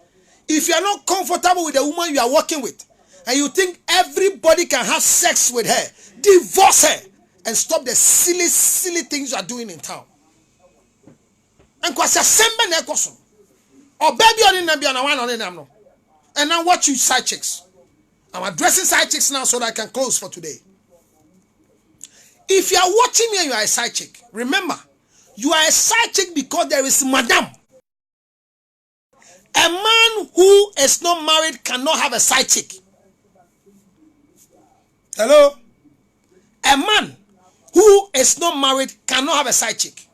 If you are not comfortable with the woman you are working with, and you think everybody can have sex with her, divorce her and stop the silly things you are doing in town. And kwasa sembe na ekoso. Or baby on na bia na one on them no. And now watch you side chicks. I'm addressing side chicks now so that I can close for today. If you are watching me and you are a side chick, remember, you are a side chick because there is madam. A man who is not married cannot have a side chick. Hello? A man who is not married cannot have a side chick.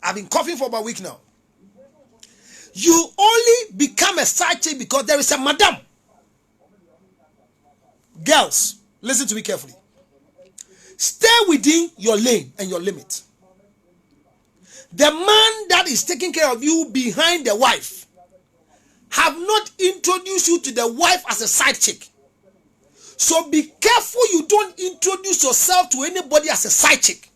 I've been coughing for about a week now. You only become a side chick because there is a madam. Girls, listen to me carefully. Stay within your lane and your limit. The man that is taking care of you behind the wife have not introduced you to the wife as a side chick. So be careful you don't introduce yourself to anybody as a side chick.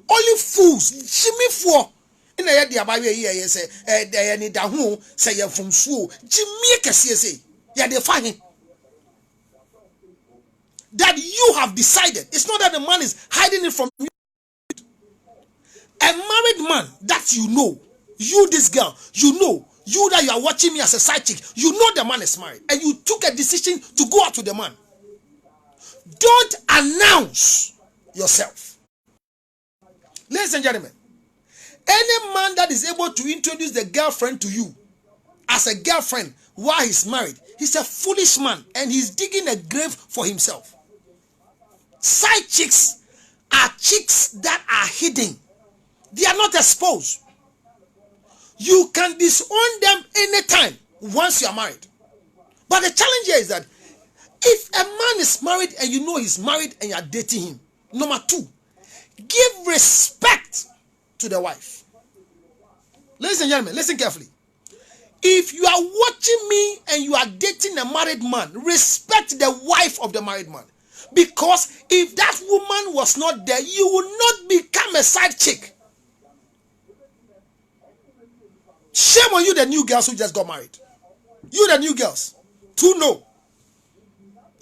Only fools, Jimmy for in the idea by here say they need a home say you're from school. Jimmy can say yeah they find him. That you have decided. It's not that the man is hiding it from you. A married man that you know, you this girl, you know, you that you are watching me as a side chick, you know the man is married and you took a decision to go out with the man. Don't announce yourself. Ladies and gentlemen, any man that is able to introduce the girlfriend to you as a girlfriend while he's married, he's a foolish man and he's digging a grave for himself. Side chicks are chicks that are hidden. They are not exposed. You can disown them anytime once you are married. But the challenge here is that if a man is married and you know he's married and you are dating him, number two, give respect to the wife. Ladies and gentlemen, listen carefully. If you are watching me and you are dating a married man, respect the wife of the married man. Because if that woman was not there, you would not become a side chick. Shame on you, the new girls who just got married. You, the new girls, too no.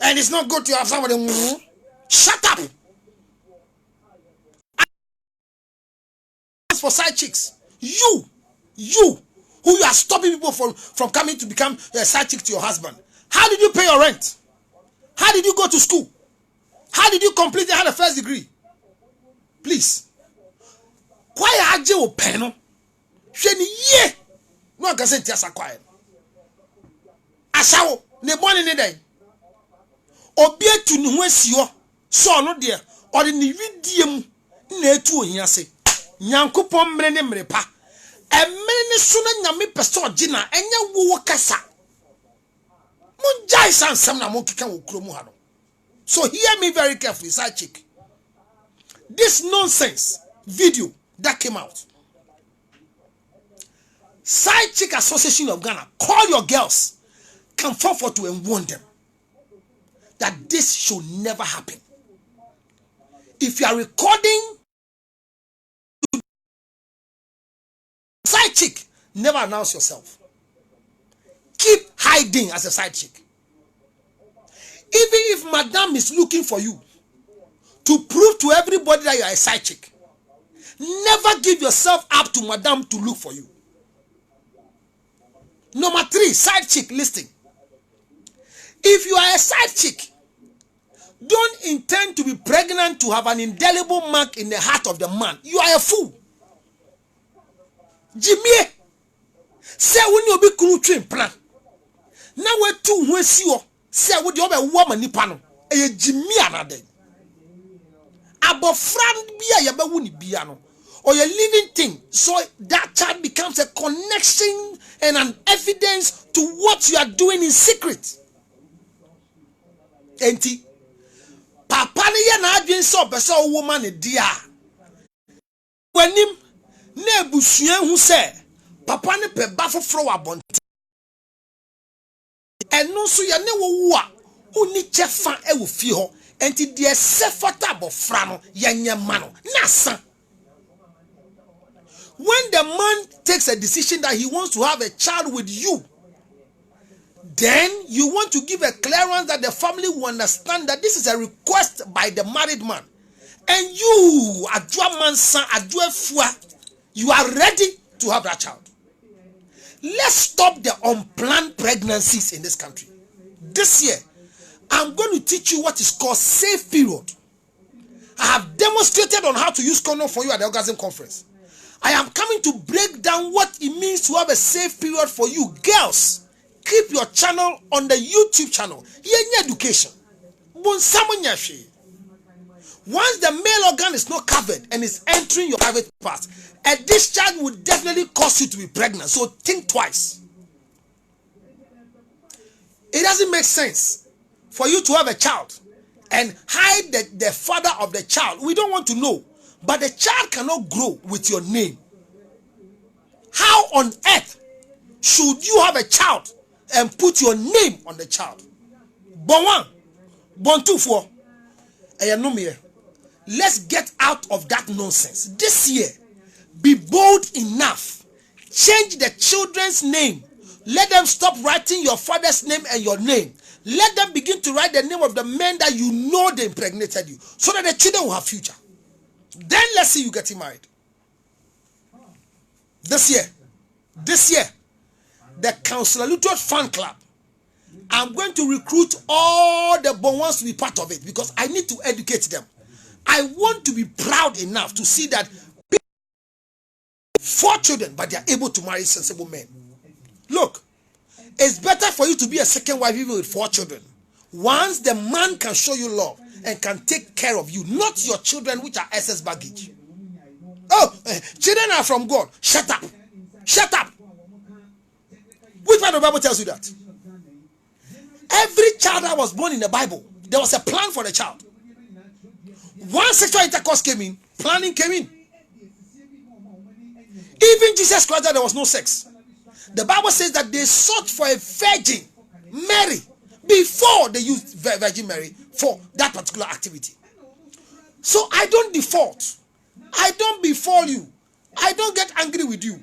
And it's not good to have somebody. Shut up. As for side chicks, you who you are stopping people from coming to become a side chick to your husband. How did you pay your rent? How did you go to school? How did you complete and have a first degree? Please. Why are you pen? Ye no can say tiasa quiet. Asawo ne boni ne den. Obi etu ne ho asio so no de or the widie mu na etu ohia se. Nyankopon mre ne mre pa. Emre ne so na nyame pese ogina enye wo kasa. Mun jai sansam na mo keka wo kromu ha no. So hear me very carefully, side chick. This nonsense video that came out. Side Chick Association of Ghana, call your girls, come forward to and warn them that this should never happen. If you are recording, side chick, never announce yourself. Keep hiding as a side chick. Even if madam is looking for you to prove to everybody that you are a side chick, never give yourself up to madam to look for you. Number 3, side chick listing. If you are a side chick, don't intend to be pregnant to have an indelible mark in the heart of the man. You are a fool. Jimmy, say when you be kuru train plan. Now we two when see you say what you be woman nipa no. E Jimmy anade. Abofran bia ya be wuni bia no. Or your living thing, so that child becomes a connection and an evidence to what you are doing in secret. Enti papa ne ye na adwen so pese o woman ne dia wanim na ebusua hu se papa ne pe ba foforo wabonte and no so ya ne wo a uni chefa e wo fi ho enti de sefata abofra no yanya mano nasa. When the man takes a decision that he wants to have a child with you, then you want to give a clearance that the family will understand that this is a request by the married man. And you, Adwa Mansa, Adwa Fua, you are ready to have that child. Let's stop the unplanned pregnancies in this country. This year, I'm going to teach you what is called safe period. I have demonstrated on how to use condom for you at the orgasm conference. I am coming to break down what it means to have a safe period for you. Girls, keep your channel on the YouTube channel. Yenye education. Once the male organ is not covered and is entering your private part, a discharge would definitely cause you to be pregnant. So think twice. It doesn't make sense for you to have a child and hide the father of the child. We don't want to know. But the child cannot grow with your name. How on earth should you have a child and put your name on the child? Bon one, bon two, four. Let's get out of that nonsense. This year, be bold enough. Change the children's name. Let them stop writing your father's name and your name. Let them begin to write the name of the men that you know they impregnated you, so that the children will have future. Then let's see you getting married. This year, the Councillor Lutterodt fan club, I'm going to recruit all the born ones to be part of it because I need to educate them. I want to be proud enough to see that people have 4 children, but they are able to marry sensible men. Look, it's better for you to be a second wife even with 4 children. Once the man can show you love and can take care of you, not your children which are excess baggage. Oh, children are from God. Shut up. Shut up. Which part of the Bible tells you that? Every child that was born in the Bible, there was a plan for the child. Once sexual intercourse came in, planning came in. Even Jesus Christ, there was no sex. The Bible says that they sought for a virgin, Mary, before they used Virgin Mary for that particular activity. So I don't default. I don't befall you. I don't get angry with you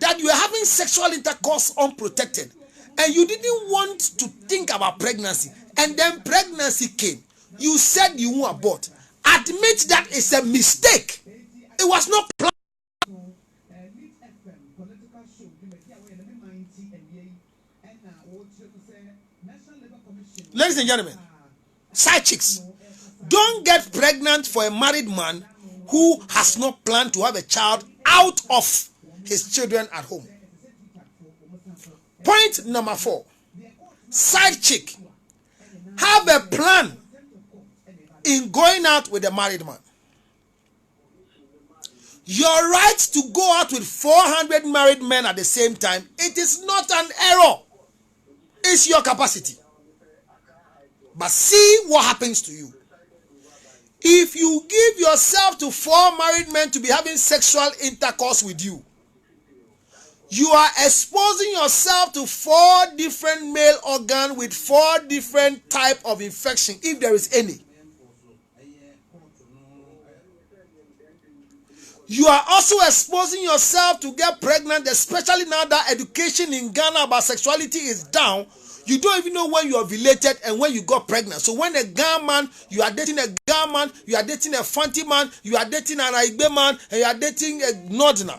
that you are having sexual intercourse unprotected and you didn't want to think about pregnancy and then pregnancy came. You said you won't abort. Admit that it's a mistake. It was not planned. Ladies and gentlemen, side chicks, don't get pregnant for a married man who has not planned to have a child out of his children at home. Point number 4, side chick, have a plan in going out with a married man. Your right to go out with 400 married men at the same time, it is not an error. It's your capacity. But see what happens to you. If you give yourself to 4 married men to be having sexual intercourse with you, you are exposing yourself to 4 different male organs with 4 different types of infection, if there is any. You are also exposing yourself to get pregnant, especially now that education in Ghana about sexuality is down. You don't even know when you are related and when you got pregnant. So when a Ghana man, you are dating a Ghana man, you are dating a Fanti man, you are dating an Aigbe man, and you are dating a Northerner.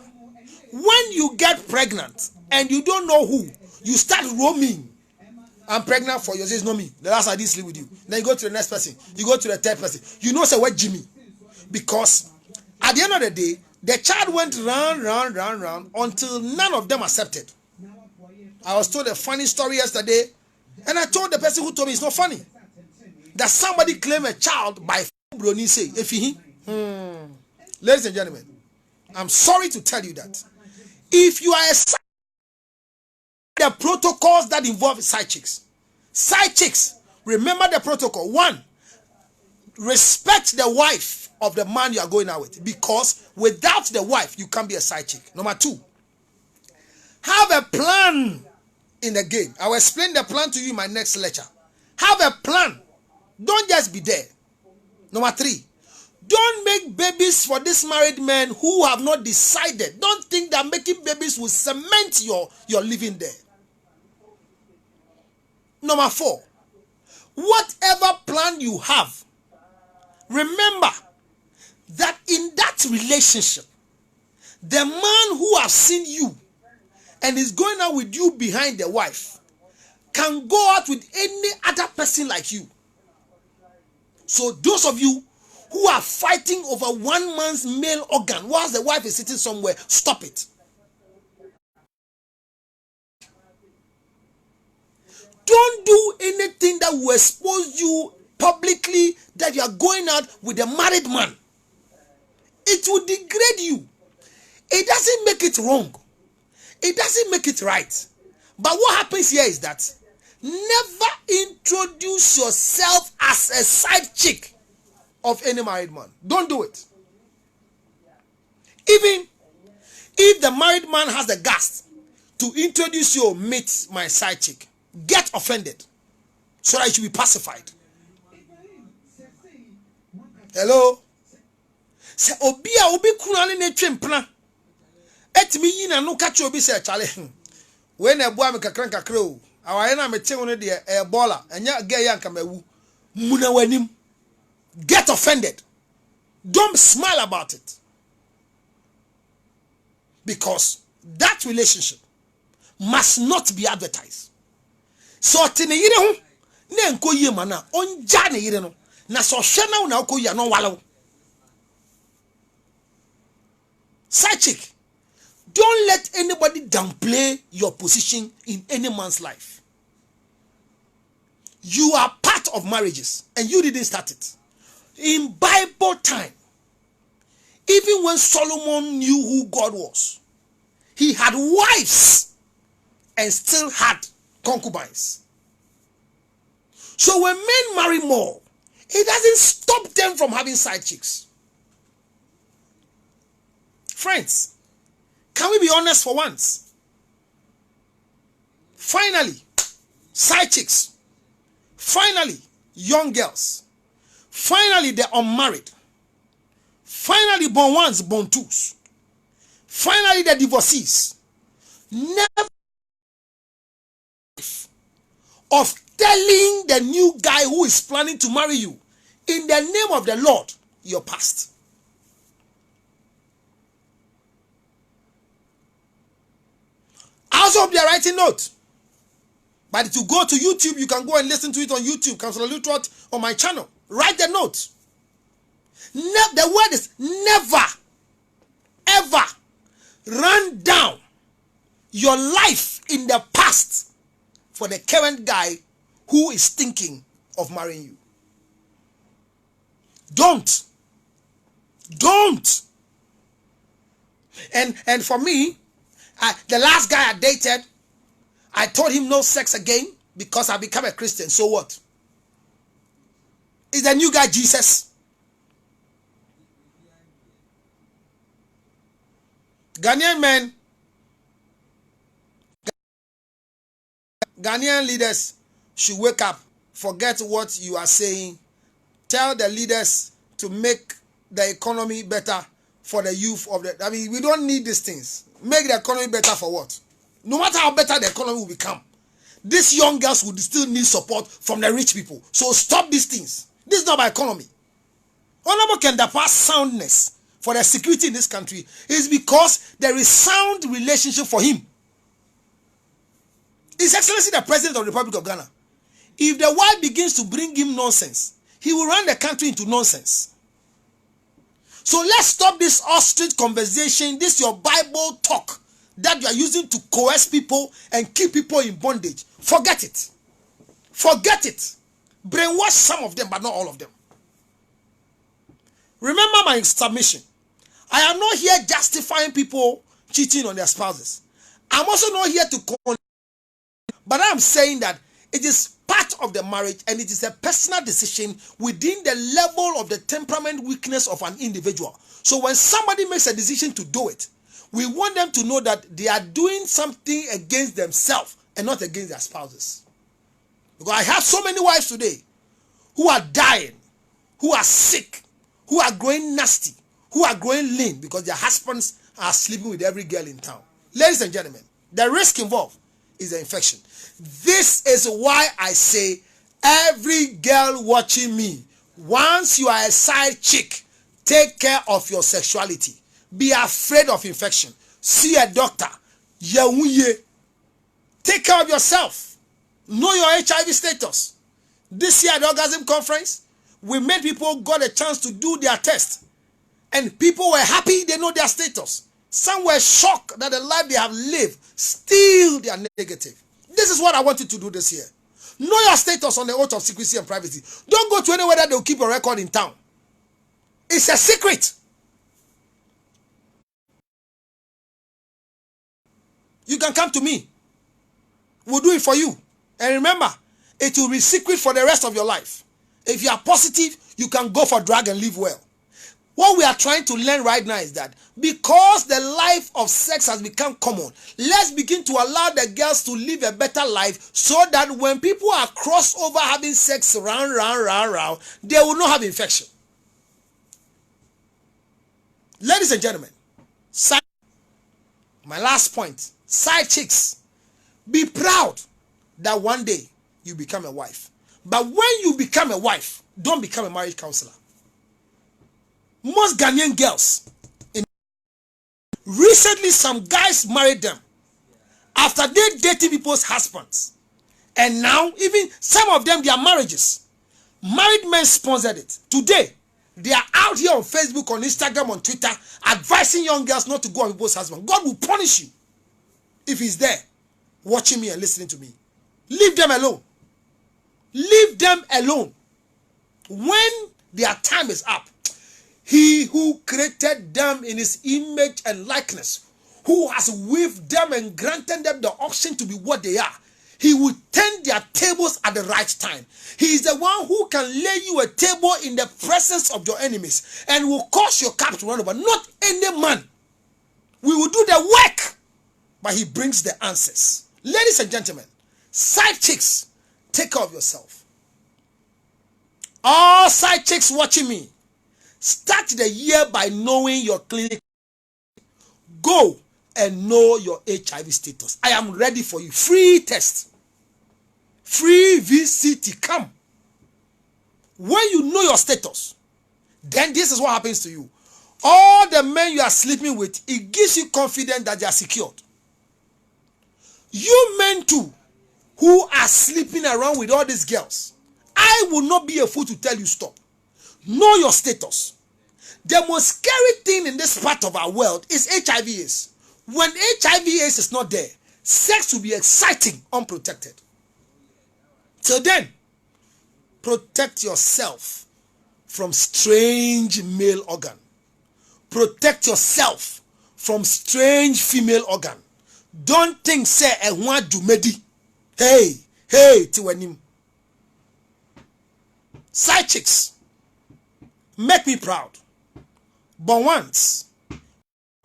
When you get pregnant and you don't know who, you start roaming. I'm pregnant for you. It's not me. The last I did sleep with you. Then you go to the next person. You go to the third person. You know, say what Jimmy? Because at the end of the day, the child went round until none of them accepted. I was told a funny story yesterday, and I told the person who told me it's not funny. That somebody claimed a child by Brony say, if he. Ladies and gentlemen, I'm sorry to tell you that. If you are the protocols that involve side chicks. Side chicks, remember the protocol. 1, respect the wife of the man you are going out with, because without the wife, you can't be a side chick. Number 2, have a plan in the game. I will explain the plan to you in my next lecture. Have a plan. Don't just be there. Number 3, don't make babies for these married men who have not decided. Don't think that making babies will cement your living there. Number 4, whatever plan you have, remember that in that relationship, the man who has seen you and is going out with you behind the wife can go out with any other person like you. So those of you who are fighting over one man's male organ whilst the wife is sitting somewhere, stop it. Don't do anything that will expose you publicly that you are going out with a married man. It will degrade you. It doesn't make it wrong. It doesn't make it right. But what happens here is that never introduce yourself as a side chick of any married man. Don't do it. Even if the married man has the guts to introduce you, meet my side chick, get offended so that you should be pacified. Hello? Say obi kunani ne twempna. Etimi yi na no ka che obi say chale. We na eboa me kakran kakra o. Awaye na me che wono de ebola. Enya ge ya nka mawu. Muna wanim. Get offended. Don't smile about it. Because that relationship must not be advertised. So tine yire ho na enko yie mana onja ne yire no. Na so hwe na ko yie no walo. Side chick, don't let anybody downplay your position in any man's life. You are part of marriages and you didn't start it. In Bible time, even when Solomon knew who God was, he had wives and still had concubines. So when men marry more, it doesn't stop them from having side chicks. Friends, can we be honest for once? Finally, side chicks. Finally, young girls. Finally, the unmarried. Finally, born ones, born twos. Finally, the divorcees. Never of telling the new guy who is planning to marry you, in the name of the Lord, your past. I also hope they are writing notes. But if you go to YouTube, you can go and listen to it on YouTube. Counselor Lutterodt on my channel. Write the notes. The word is never, ever run down your life in the past for the current guy who is thinking of marrying you. Don't. And for me, the last guy I dated, I told him no sex again because I became a Christian. So what? Is the new guy Jesus? Ghanaian men, Ghanaian leaders should wake up. Forget what you are saying. Tell the leaders to make the economy better for the youth of the... I mean, we don't need these things. Make the economy better for what? No matter how better the economy will become, these young girls would still need support from the rich people. So stop these things. This is not my economy. Honorable Kan Dapaah's soundness for the security in this country is because there is sound relationship for him. His Excellency the President of the Republic of Ghana, if the wife begins to bring him nonsense, he will run the country into nonsense. So let's stop this ostrich conversation, this your Bible talk that you are using to coerce people and keep people in bondage. Forget it. Forget it. Brainwash some of them, but not all of them. Remember my submission. I am not here justifying people cheating on their spouses. I'm also not here to call, but I'm saying that it is part of the marriage and it is a personal decision within the level of the temperament weakness of an individual. So when somebody makes a decision to do it, we want them to know that they are doing something against themselves and not against their spouses. Because I have so many wives today who are dying, who are sick, who are growing nasty, who are growing lean because their husbands are sleeping with every girl in town. Ladies and gentlemen, the risk involved is the infection. This is why I say, every girl watching me, once you are a side chick, take care of your sexuality. Be afraid of infection. See a doctor. Take care of yourself. Know your HIV status. This year at the orgasm conference, we made people got a chance to do their test. And people were happy they know their status. Some were shocked that the life they have lived, still they are negative. This is what I want you to do this year. Know your status on the oath of secrecy and privacy. Don't go to anywhere that they'll keep a record in town. It's a secret. You can come to me. We'll do it for you. And remember, it will be secret for the rest of your life. If you are positive, you can go for drug and live well. What we are trying to learn right now is that because the life of sex has become common, let's begin to allow the girls to live a better life so that when people are crossover having sex round, they will not have infection. Ladies and gentlemen, my last point, side chicks, be proud that one day you become a wife. But when you become a wife, don't become a marriage counselor. Most Ghanaian girls, recently some guys married them after they dated people's husbands. And now, even some of them, their marriages, married men sponsored it. Today, they are out here on Facebook, on Instagram, on Twitter, advising young girls not to go on people's husbands. God will punish you if he's there, watching me and listening to me. Leave them alone. Leave them alone. When their time is up, he who created them in his image and likeness, who has weaved them and granted them the option to be what they are, he will turn their tables at the right time. He is the one who can lay you a table in the presence of your enemies and will cause your cup to run over. Not any man. We will do the work, but he brings the answers. Ladies and gentlemen, side chicks, take care of yourself. All side chicks watching me, start the year by knowing your clinic. Go and know your HIV status. I am ready for you. Free test. Free VCT. Come. When you know your status, then this is what happens to you. All the men you are sleeping with, it gives you confidence that they are secured. You men too, who are sleeping around with all these girls, I will not be a fool to tell you stop. Know your status. The most scary thing in this part of our world is HIV/AIDS. When HIV/AIDS is not there, sex will be exciting, unprotected. Till then, protect yourself from strange male organ. Protect yourself from strange female organ. Don't think say a one do medi. Hey, tiwanim. Side chicks, make me proud. Born once,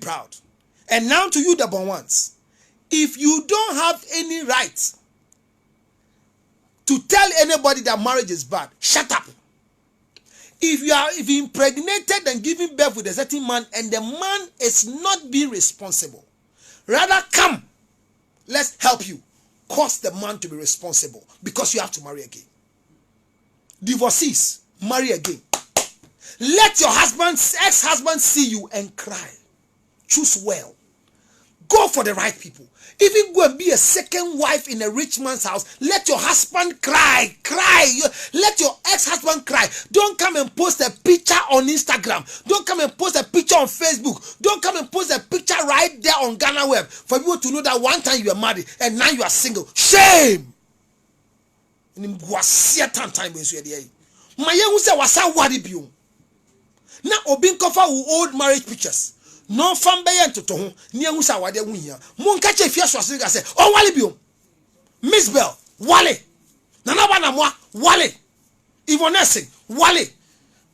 proud. And now to you, the born ones, if you don't have any right to tell anybody that marriage is bad, shut up. If you impregnated and giving birth with a certain man and the man is not being responsible, rather come, let's help you cause the man to be responsible because you have to marry again. Divorcees, marry again. Let your ex-husband see you and cry. Choose well. Go for the right people. Even go and be a second wife in a rich man's house. Let your husband cry. Let your ex-husband cry. Don't come and post a picture on Instagram. Don't come and post a picture on Facebook. Don't come and post a picture right there on Ghana Web for people to know that one time you were married and now you are single. Shame! Now obin kofa old marriage pictures. No fambe to ho ni ehu sa wade hu hia mon ka che fie swase ga say o wale biom Miss Bell wale nana ba na moa wale Ivonesse wale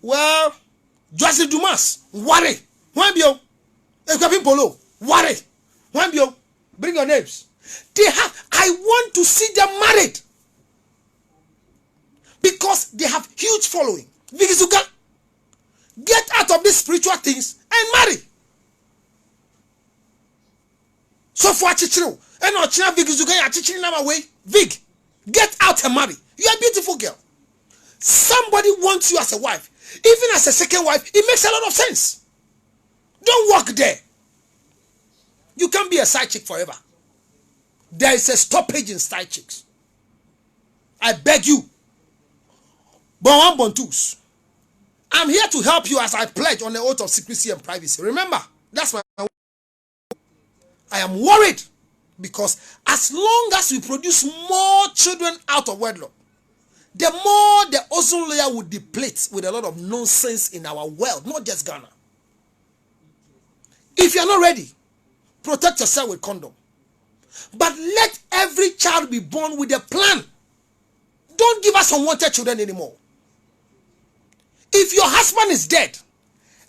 well Joyce Dumas wale wan biom Ekwapin Polo wale wan biom bring your names I want to see them married. Because they have huge following. Vigizuka, get out of these spiritual things and marry. So for Chichiro, and not China Vigizuka, ya Chichiri nama way. Vig, get out and marry. You are a beautiful girl. Somebody wants you as a wife. Even as a second wife, it makes a lot of sense. Don't work there. You can't be a side chick forever. There is a stoppage in side chicks. I beg you. Bon one, bon twos. I'm here to help you as I pledge on the oath of secrecy and privacy. Remember, that's my. I am worried because as long as we produce more children out of wedlock, the more the ozone layer will deplete with a lot of nonsense in our world, not just Ghana. If you're not ready, protect yourself with condom. But let every child be born with a plan. Don't give us unwanted children anymore. If your husband is dead,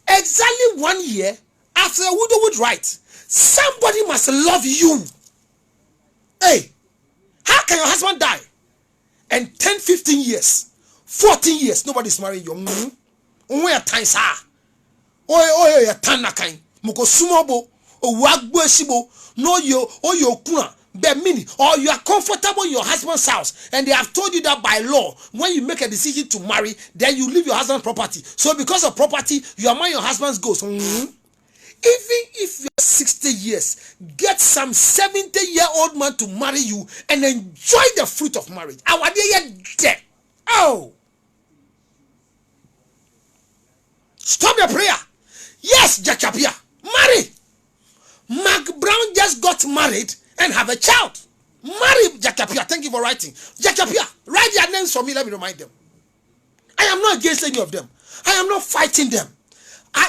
exactly 1 year after a widowhood right, somebody must love you. Hey, how can your husband die? And 10, 15 years, 14 years, nobody's marrying you. Onwe ya time sa. Oye ya tan na kain. Muko sumobo, o wagbo esibo, no yo kuna. Mini, or you are comfortable in your husband's house, and they have told you that by law, when you make a decision to marry, then you leave your husband's property. So because of property, you are marrying your husband's ghost. Even if you're 60 years, get some 70-year-old man to marry you and enjoy the fruit of marriage. Oh, stop the prayer. Yes, Jakapia, marry. Mark Brown just got married and have a child. Marry Jakapia. Thank you for writing. Jakapia, write their names for me. Let me remind them. I am not against any of them. I am not fighting them.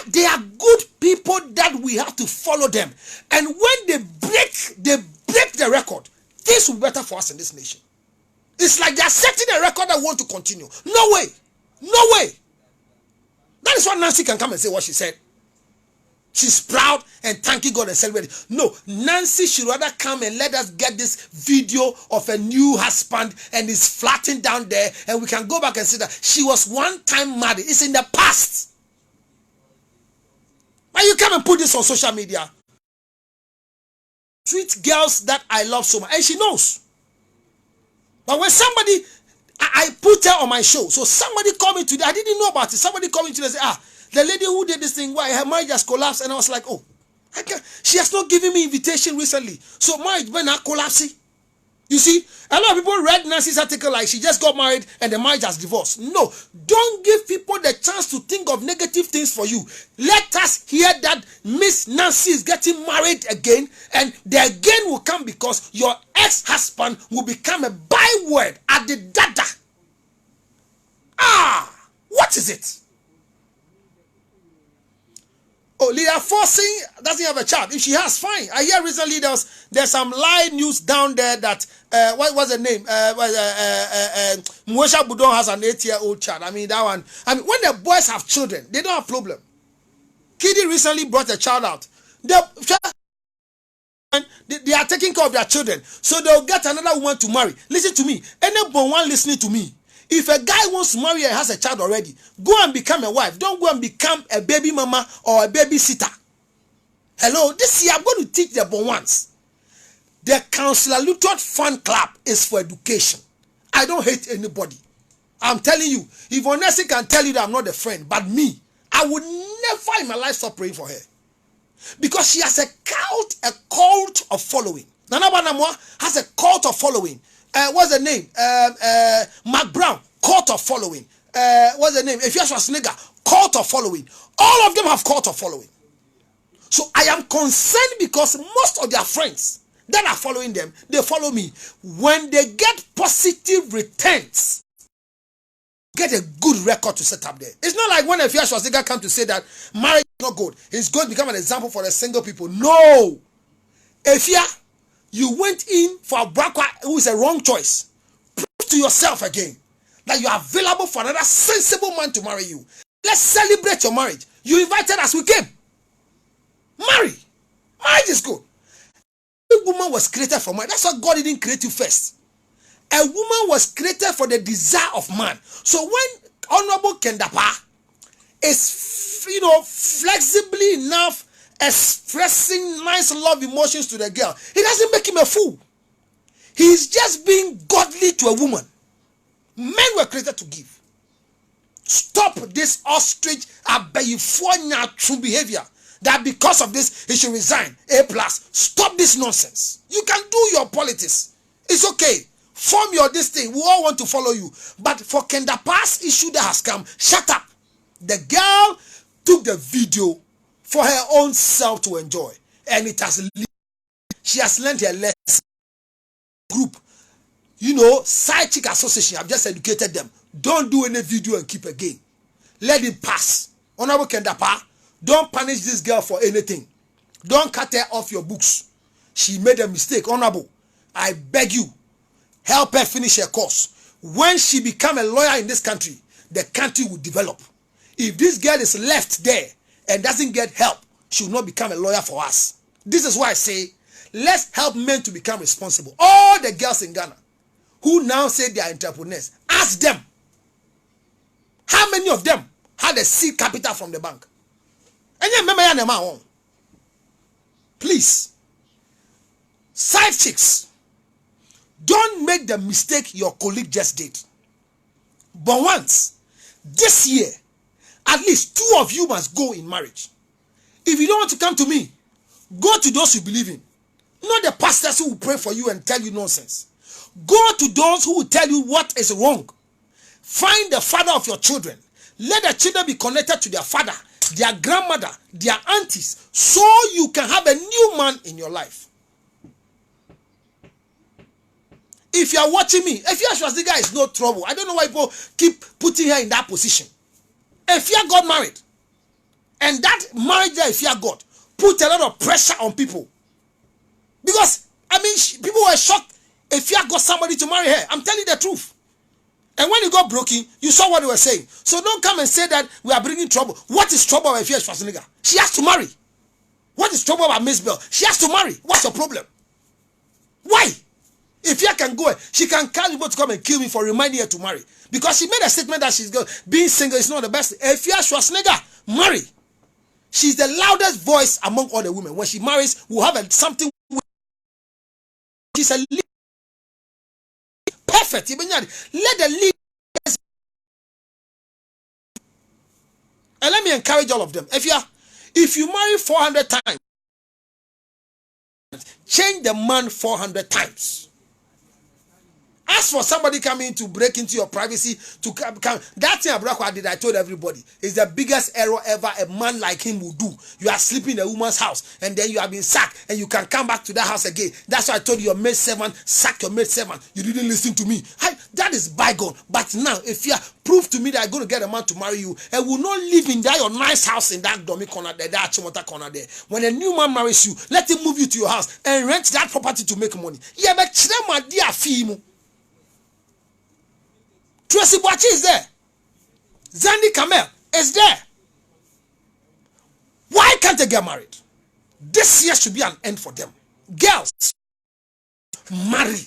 They are good people that we have to follow them. And when they break the record, this will be better for us in this nation. It's like they are setting a record that want to continue. No way. No way. That is why Nancy can come and say what she said. She's proud and thanking God and celebrating. No, Nancy should rather come and let us get this video of a new husband and is flattened down there, and we can go back and see that she was one time married. It's in the past. Why you come and put this on social media? Sweet girls that I love so much, and she knows. But when somebody, I put her on my show, so somebody called me today. I didn't know about it. Somebody called me today and said, the lady who did this thing, why her marriage has collapsed, and I was like, oh, she has not given me invitation recently. So marriage when I collapse. You see, a lot of people read Nancy's article like she just got married and the marriage has divorced. No, don't give people the chance to think of negative things for you. Let us hear that Miss Nancy is getting married again, and the again will come because your ex-husband will become a byword at the dada. What is it? Oh, Leader Forcing doesn't have a child. If she has, fine. I hear recently there's some lie news down there that what was the name? Mwesha Budon has an 8-year-old child. I mean that one. I mean when the boys have children, they don't have problem. Kiddy recently brought a child out. They are taking care of their children, so they'll get another woman to marry. Listen to me. Anyone one listening to me. If a guy wants to marry and has a child already, go and become a wife. Don't go and become a baby mama or a babysitter. Hello, this year I'm going to teach the born ones. The Counselor Lutterodt fan club is for education. I don't hate anybody. I'm telling you, if Onesi can tell you that I'm not a friend, but me, I would never in my life stop praying for her. Because she has a cult of following. Nana Banamwa has a cult of following. What's the name? Mark Brown, cult of following. What's the name? Efia Schwarzenegger, cult of following. All of them have cult of following. So I am concerned because most of their friends that are following them, they follow me. When they get positive returns, get a good record to set up there. It's not like when Efia Schwarzenegger come to say that marriage is not good. He's going to become an example for the single people. No. Efia, you went in for a Brakwa who is a wrong choice. Prove to yourself again that you are available for another sensible man to marry you. Let's celebrate your marriage. You invited us, we came. Marry. Marriage is good. woman was created for man. That's why God didn't create you first. A woman was created for the desire of man. So when Honorable Kan Dapaah is, flexibly enough expressing nice love emotions to the girl, it doesn't make him a fool. He's just being godly to a woman. Men were created to give. Stop this ostrich true behavior. That because of this, he should resign. A+. Stop this nonsense. You can do your politics. It's okay. Form your this thing. We all want to follow you. But for Kan Dapaah's issue that has come, shut up. The girl took the video for her own self to enjoy. And she has learned her lesson. Group, side chick association, I've just educated them. Don't do any video and keep again. Let it pass. Honorable Kan Dapaah, don't punish this girl for anything. Don't cut her off your books. She made a mistake. Honorable, I beg you, help her finish her course. When she become a lawyer in this country, the country will develop. If this girl is left there and doesn't get help, she will not become a lawyer for us. This is why I say, let's help men to become responsible. All the girls in Ghana who now say they are entrepreneurs, ask them, how many of them had a seed capital from the bank? Please, side chicks, don't make the mistake your colleague just did. But once, this year, at least 2 of you must go in marriage. If you don't want to come to me, go to those you believe in. Not the pastors who will pray for you and tell you nonsense. Go to those who will tell you what is wrong. Find the father of your children. Let the children be connected to their father, their grandmother, their aunties, so you can have a new man in your life. If you are watching me, Efia Schwarzenegger is no trouble. I don't know why people keep putting her in that position. Efia got married. And that marriage that Efia got put a lot of pressure on people. Because, people were shocked Efia got somebody to marry her. I'm telling you the truth. And when it got broken, you saw what they were saying. So don't come and say that we are bringing trouble. What is trouble about Efia Schwarzenegger? She has to marry. What is trouble about Miss Bell? She has to marry. What's your problem? Why? Efia can go, she can call people to come and kill me for reminding her to marry. Because she made a statement that she's going, being single is not the best. Efia Schwarzenegger, marry. She's the loudest voice among all the women. When she marries, we'll have something. She's a lead. Perfect. Let the lead. And let me encourage all of them. If you marry 400 times, change the man 400 times. As for somebody coming to break into your privacy, to come, that thing Abraham did, I told everybody, is the biggest error ever a man like him will do. You are sleeping in a woman's house, and then you have been sacked, and you can come back to that house again. That's why I told you your maid servant, sack your maid servant. You didn't listen to me. That is bygone. But now, if you prove to me that I'm going to get a man to marry you, and will not live in that your nice house in that dummy corner there, that chimota corner there. When a new man marries you, let him move you to your house and rent that property to make money. Yeah, but my dear fee. Tracy Boachi is there. Zandi Kamel is there. Why can't they get married? This year should be an end for them. Girls, marry.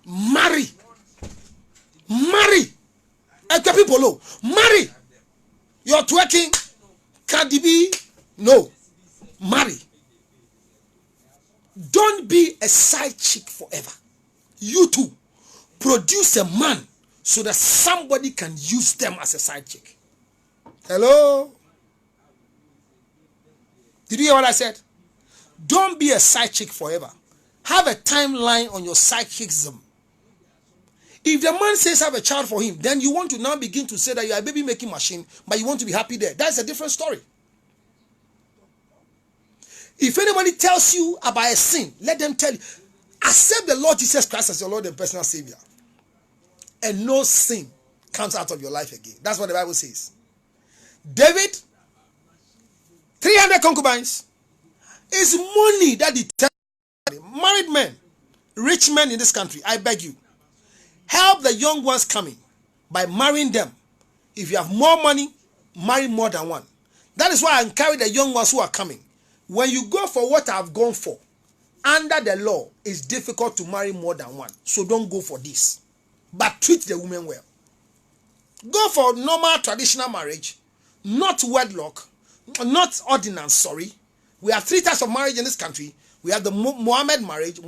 Marry. Marry. People low. Marry. You're twerking. Cardi B. No. Marry. Don't be a side chick forever. You too. Produce a man so that somebody can use them as a side chick. Hello? Did you hear what I said? Don't be a side chick forever. Have a timeline on your side chickism. If the man says have a child for him, then you want to now begin to say that you are a baby making machine, but you want to be happy there. That's a different story. If anybody tells you about a sin, let them tell you. Accept the Lord Jesus Christ as your Lord and personal Savior. And no sin comes out of your life again. That's what the Bible says. David, 300 concubines. It's money that determines married men, rich men in this country. I beg you, help the young ones coming by marrying them. If you have more money, marry more than one. That is why I encourage the young ones who are coming. When you go for what I've gone for, under the law, it's difficult to marry more than one. So don't go for this. But treat the woman well. Go for normal traditional marriage, not wedlock, not ordinance, sorry. We have 3 types of marriage in this country. We have the Mohammedan marriage,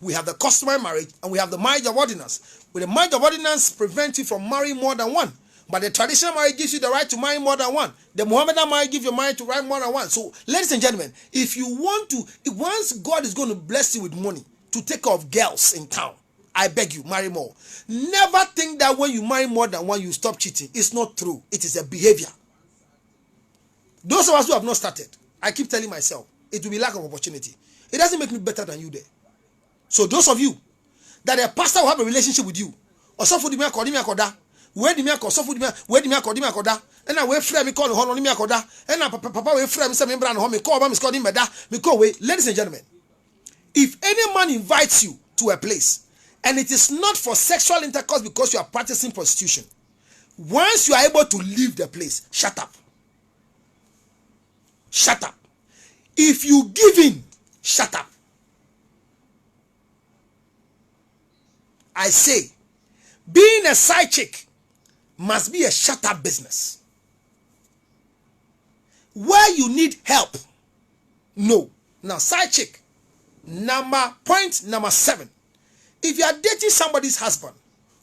we have the customary marriage, and we have the marriage of ordinance. With the marriage of ordinance prevents you from marrying more than one. But the traditional marriage gives you the right to marry more than one. The Mohammedan marriage gives you the right to marry more than one. So, ladies and gentlemen, if you want to, once God is going to bless you with money to take care of girls in town, I beg you, marry more. Never think that when you marry more than one, you stop cheating. It's not true. It is a behavior. Those of us who have not started, I keep telling myself, it will be lack of opportunity. It doesn't make me better than you there. So those of you that a pastor will have a relationship with you, or so for the me akoda, where the me akọ, so for the me, where the me akoda, and I wait frame me call hon me akoda, and I papa wait frame say me bra no me call ba me score me da, me call wait. Ladies and gentlemen, if any man invites you to a place and it is not for sexual intercourse because you are practicing prostitution, once you are able to leave the place, shut up. Shut up. If you give in, shut up. I say, being a side chick must be a shut up business. Where you need help, no. Now, side chick, point number 7. If you are dating somebody's husband,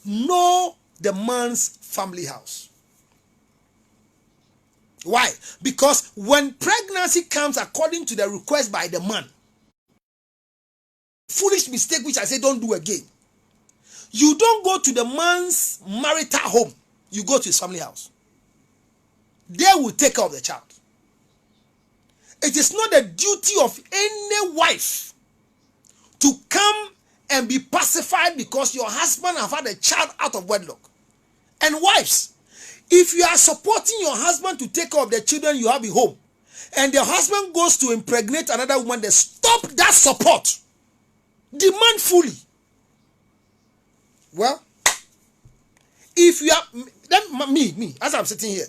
know the man's family house. Why? Because when pregnancy comes according to the request by the man, foolish mistake which I say don't do again, you don't go to the man's marital home, you go to his family house. They will take care of the child. It is not the duty of any wife to come and be pacified because your husband have had a child out of wedlock. And wives, if you are supporting your husband to take care of the children you have at home, and the husband goes to impregnate another woman, then stop that support. Demand fully. Well, if you are, then me, as I'm sitting here,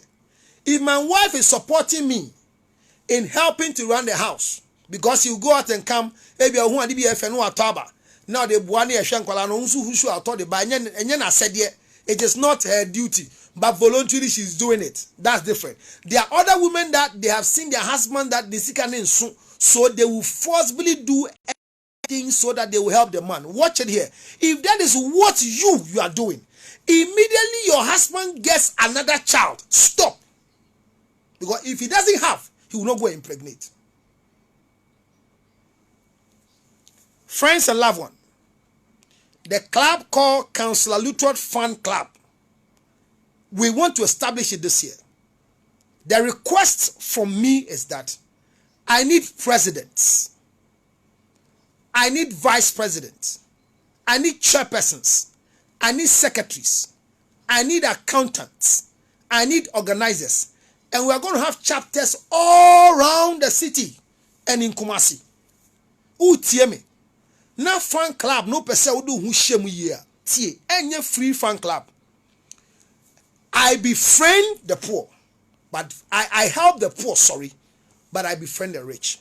if my wife is supporting me in helping to run the house, because you go out and come, maybe who are the now the buani eshankwala no nsu who are told the by and said it is not her duty, but voluntarily she's doing it. That's different. There are other women that they have seen their husband that they seek and so they will forcibly do everything so that they will help the man. Watch it here. If that is what you are doing, immediately your husband gets another child, stop. Because if he doesn't have, he will not go and impregnate. Friends and loved one, the club called Councillor Lutterodt Fan Club, we want to establish it this year. The request from me is that I need presidents, I need vice presidents, I need chairpersons, I need secretaries, I need accountants, I need organizers, and we are going to have chapters all around the city and in Kumasi. Utieme. Na fan club no pese wo do hu hyem yia tie enye free fan club. I befriend the poor, but I help the poor, sorry, but I befriend the rich.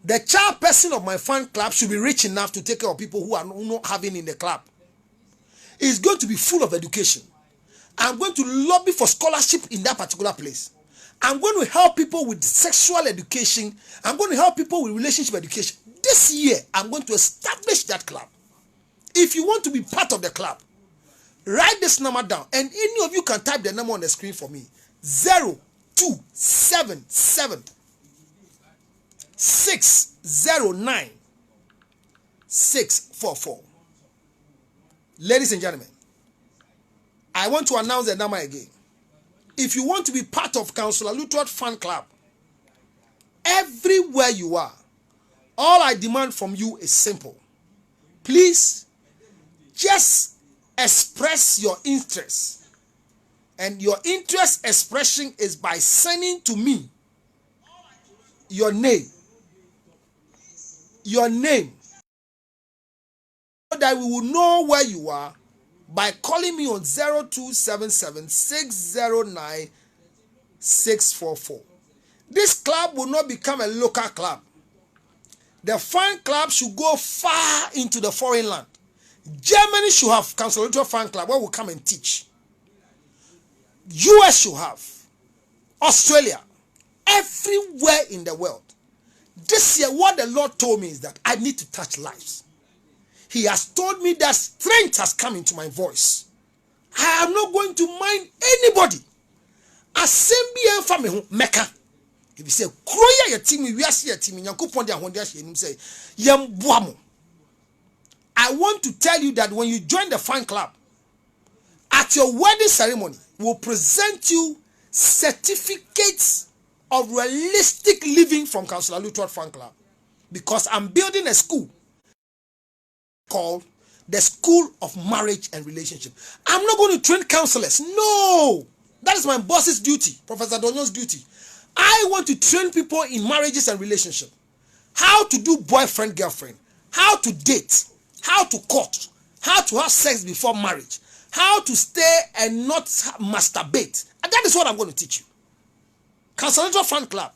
The chairperson of my fan club should be rich enough to take care of people who are not having in the club. It's going to be full of education. I'm going to lobby for scholarship in that particular place. I'm going to help people with sexual education. I'm going to help people with relationship education. This year, I'm going to establish that club. If you want to be part of the club, write this number down. And any of you can type the number on the screen for me. 0277 609 644. Ladies and gentlemen, I want to announce the number again. If you want to be part of Councillor Lutterodt Fan Club, everywhere you are, all I demand from you is simple. Please, just express your interest. And your interest expression is by sending to me your name. Your name. So that we will know where you are by calling me on 0277 609 644. This club will not become a local club. The fan club should go far into the foreign land. Germany should have Council Lutterodt fan club where we come and teach. US should have. Australia. Everywhere in the world. This year, what the Lord told me is that I need to touch lives. He has told me that strength has come into my voice. I am not going to mind anybody. Assembly and family meka. If you say, "Kroya your team, we are your team." Yankupon dia hondia she him say, "Yam buamo." I want to tell you that when you join the fan club, at your wedding ceremony, we'll present you certificates of realistic living from Council Lutterodt fan club, because I'm building a school called the School of Marriage and Relationship. I'm not going to train counselors. No, that is my boss's duty, Professor Donyo's duty. I want to train people in marriages and relationship. How to do boyfriend, girlfriend, how to date, how to court, how to have sex before marriage, how to stay and not masturbate. And that is what I'm going to teach you. Council Lutterodt fan club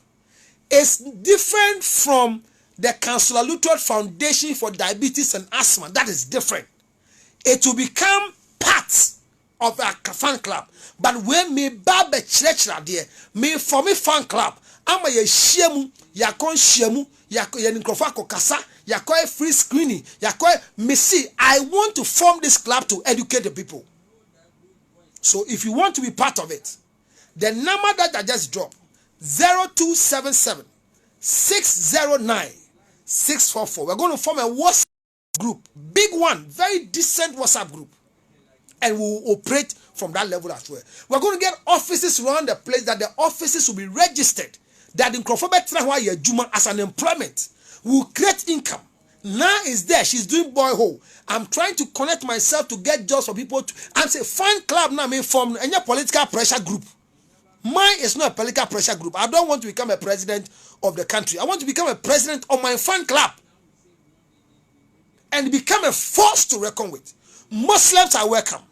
is different from the Council Lutterodt Foundation for Diabetes and Asthma. That is different. It will become part of a fan club. But when me babe church there, me for me fan club, I'm a shemu, yakon shemu, yakoye kasa, yakoye free screening, yakoye me see. I want to form this club to educate the people. So if you want to be part of it, the number that I just dropped, 0277 609 644. We're going to form a WhatsApp group, big one, very decent WhatsApp group, and we'll operate from that level as well. We're going to get offices around the place, that the offices will be registered, that in Juma as an employment will create income. Now is there, she's doing boyhole. I'm trying to connect myself to get jobs for people to. I'm saying fan club now may form any political pressure group. Mine is not a political pressure group. I don't want to become a president of the country. I want to become a president of my fan club and become a force to reckon with. Muslims are welcome.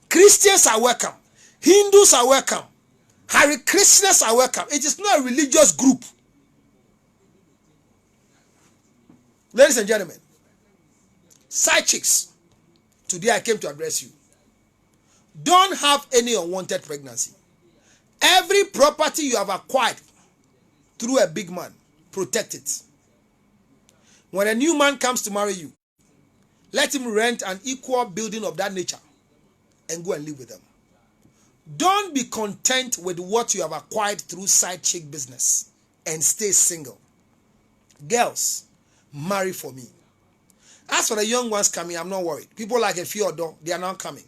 Christians are welcome. Hindus are welcome. Hare Krishnas are welcome. It is not a religious group. Ladies and gentlemen, side chicks, today I came to address you. Don't have any unwanted pregnancy. Every property you have acquired through a big man, protect it. When a new man comes to marry you, let him rent an equal building of that nature and go and live with them. Don't be content with what you have acquired through side chick business and stay single. Girls, marry for me. As for the young ones coming, I'm not worried. People like akufo-addo, they are not coming.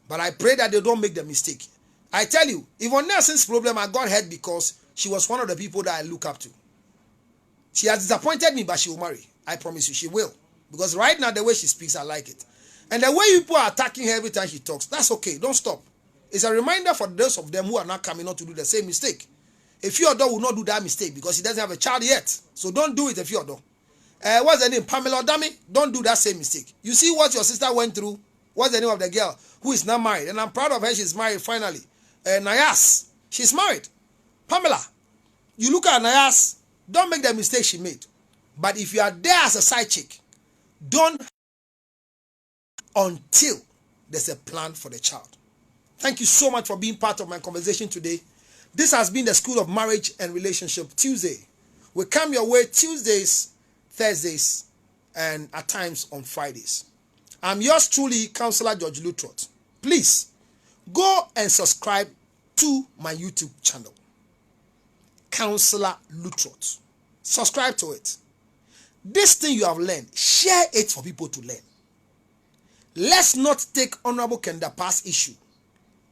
But I pray that they don't make the mistake. I tell you, even Nelson's problem, I got hurt because she was one of the people that I look up to. She has disappointed me, but she will marry. I promise you, she will. Because right now, the way she speaks, I like it. And the way people are attacking her every time she talks, that's okay. Don't stop. It's a reminder for those of them who are not coming not to do the same mistake. Akufo-addo will not do that mistake because he doesn't have a child yet. So don't do it, Akufo-addo. What's the name? Pamela Odami. Don't do that same mistake. You see what your sister went through? What's the name of the girl who is not married? And I'm proud of her. She's married finally. Nayas. She's married. Pamela. You look at Nayas. Don't make the mistake she made. But if you are there as a side chick, don't until there's a plan for the child. Thank you so much for being part of my conversation today. This has been the School of Marriage and Relationship Tuesday. We come your way Tuesdays, Thursdays, and at times on Fridays. I'm yours truly, Counselor George Lutterodt. Please go and subscribe to my YouTube channel, Counselor Lutterodt. Subscribe to it. This thing you have learned, share it for people to learn. Let's not take Honorable Kan Dapaah's issue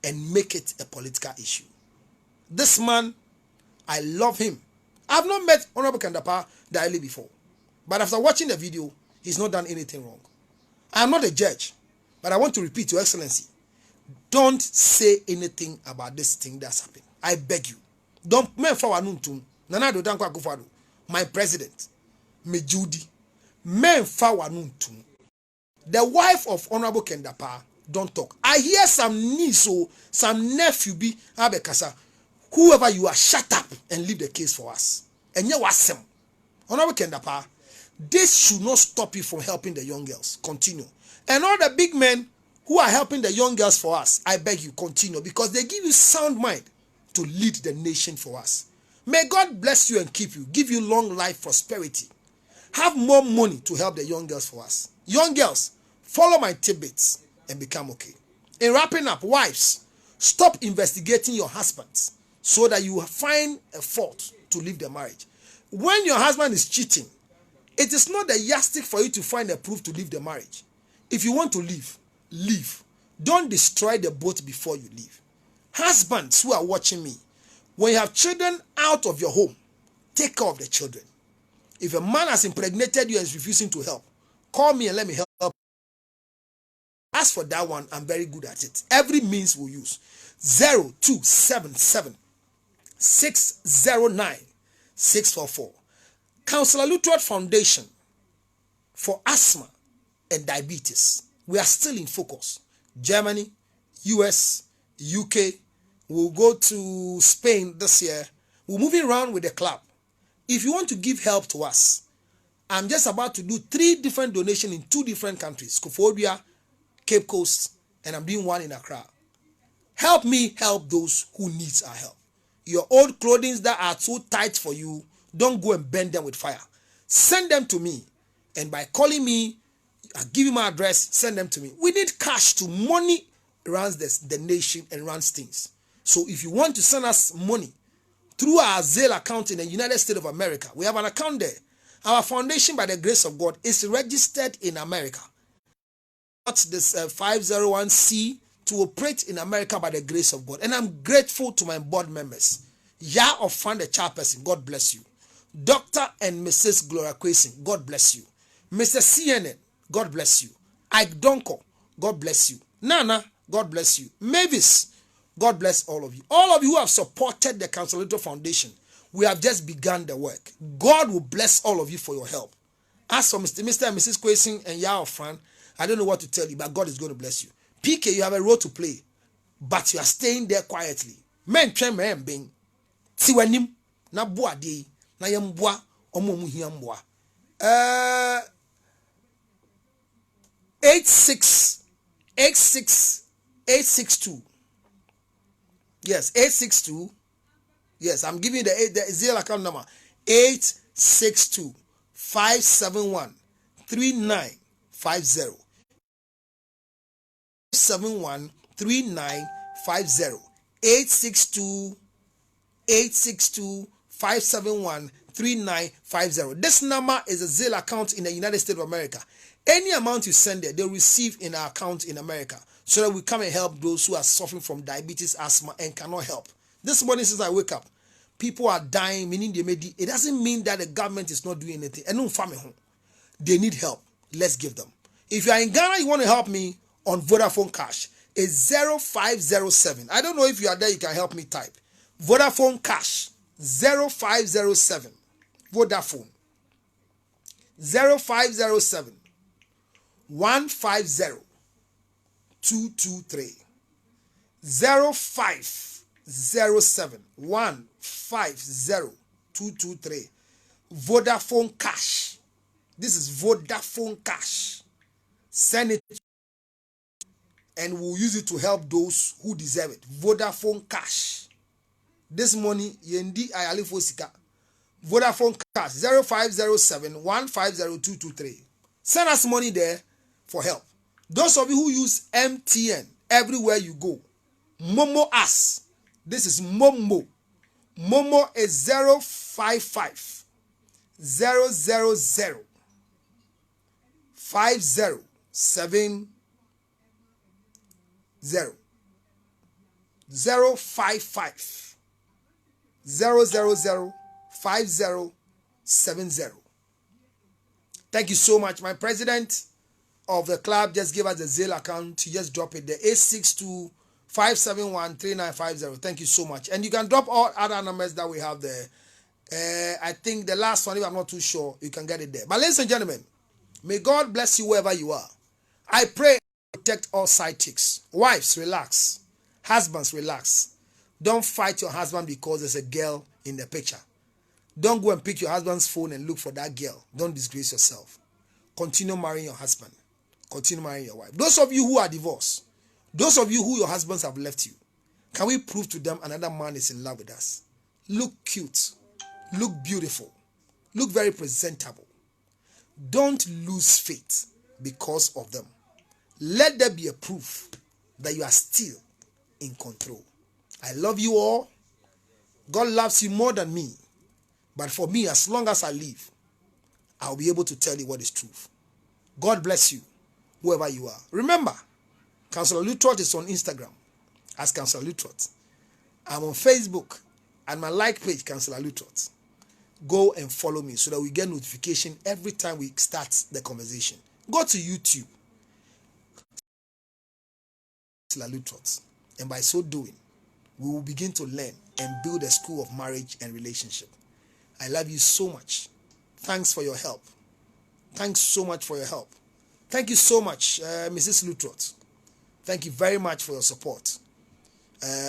and make it a political issue. This man, I love him. I've not met Honorable Kan Dapaah directly before. But after watching the video, he's not done anything wrong. I'm not a judge, but I want to repeat, Your Excellency, don't say anything about this thing that's happening. I beg you. Don't my president, me Judy, the wife of Honorable Kan Dapaah, don't talk. I hear some niece or some nephew be abekasa. Whoever you are, shut up and leave the case for us. And you wasem. Honorable Kan Dapaah, This should not stop you from helping the young girls. Continue. And all the big men who are helping the young girls for us, I beg you, continue, because they give you sound mind to lead the nation for us. May God bless you and keep you, give you long life, prosperity. Have more money to help the young girls for us. Young girls, follow my tidbits and become okay. In wrapping up, wives, stop investigating your husbands so that you find a fault to leave the marriage. When your husband is cheating, it is not the yardstick for you to find a proof to leave the marriage. If you want to leave, leave. Don't destroy the boat before you leave. Husbands who are watching me, when you have children out of your home, take care of the children. If a man has impregnated you and is refusing to help, call me and let me help. As for that one, I'm very good at it. Every means we'll use. 0277 609 644. Counselor Lutterodt Foundation for asthma and diabetes. We are still in focus. Germany, US, UK. We'll go to Spain this year. We're moving around with the club. If you want to give help to us, I'm just about to do 3 different donations in 2 different countries. Akufo-Addo, Cape Coast, and I'm doing one in Accra. Help me help those who needs our help. Your old clothing that are too tight for you, don't go and bend them with fire. Send them to me. And by calling me, I'll give you my address, send them to me. We need cash to money runs the nation and runs things. So if you want to send us money through our Zelle account in the United States of America, we have an account there. Our foundation, by the grace of God, is registered in America. Not this 501c to operate in America by the grace of God. And I'm grateful to my board members. Yah of Fan, the chairperson, God bless you. Dr. and Mrs. Gloria Quason, God bless you. Mr. CNN, God bless you. Ike Donko, God bless you. Nana, God bless you. Mavis, God bless all of you. All of you who have supported the Counselor Lutterodt Foundation, we have just begun the work. God will bless all of you for your help. As for Mr. and Mrs. Quason and Yah of Fan, I don't know what to tell you, but God is going to bless you. PK, you have a role to play, but you are staying there quietly. Men train men being. Tiwanim na bua de na yembua omo hia mboa. 862. Yes, 862. Yes, I'm giving you the Zelle account number. 862 571 3950. 71 3950. 862 571 3950. This number is a Zelle account in the United States of America. Any amount you send there, they'll receive in our account in America, so that we come and help those who are suffering from diabetes, asthma, and cannot help. This morning, since I wake up, people are dying, meaning they may it doesn't mean that the government is not doing anything. And no family home. They need help. Let's give them. If you are in Ghana, you want to help me on Vodafone Cash, it's 0507. I don't know if you are there, you can help me type. Vodafone Cash 0507. Vodafone 0507 150 223. 0507 150 223. Vodafone Cash. This is Vodafone Cash. Send it and we'll use it to help those who deserve it. Vodafone Cash. This money, yendi ayalifo sika. Vodafone Cash 0507 150 223. Send us money there for help. Those of you who use MTN everywhere you go, Momo us. This is Momo. Momo is 055 000 5070 055 000 5070. Thank you so much. My president of the club just gave us the Zelle account. He just drop it there. 862 571 3950. Thank you so much. And you can drop all other numbers that we have there. I think the last one, if I'm not too sure, you can get it there. But ladies and gentlemen, may God bless you wherever you are. I pray protect all side chicks. Wives, relax. Husbands, relax. Don't fight your husband because there's a girl in the picture. Don't go and pick your husband's phone and look for that girl. Don't disgrace yourself. Continue marrying your husband. Continue marrying your wife. Those of you who are divorced, those of you who your husbands have left you, can we prove to them another man is in love with us? Look cute. Look beautiful. Look very presentable. Don't lose faith because of them. Let there be a proof that you are still in control. I love you all. God loves you more than me. But for me, as long as I live, I'll be able to tell you what is truth. God bless you, whoever you are. Remember, Counselor Lutterodt is on Instagram as Counselor Lutterodt. I'm on Facebook and my like page, Counselor Lutterodt. Go and follow me so that we get notification every time we start the conversation. Go to YouTube, Counselor Lutterodt, and by so doing, we will begin to learn and build a school of marriage and relationship. I love you so much. Thanks for your help. Thanks so much for your help. Thank you so much, Mrs. Lutterodt. Thank you very much for your support.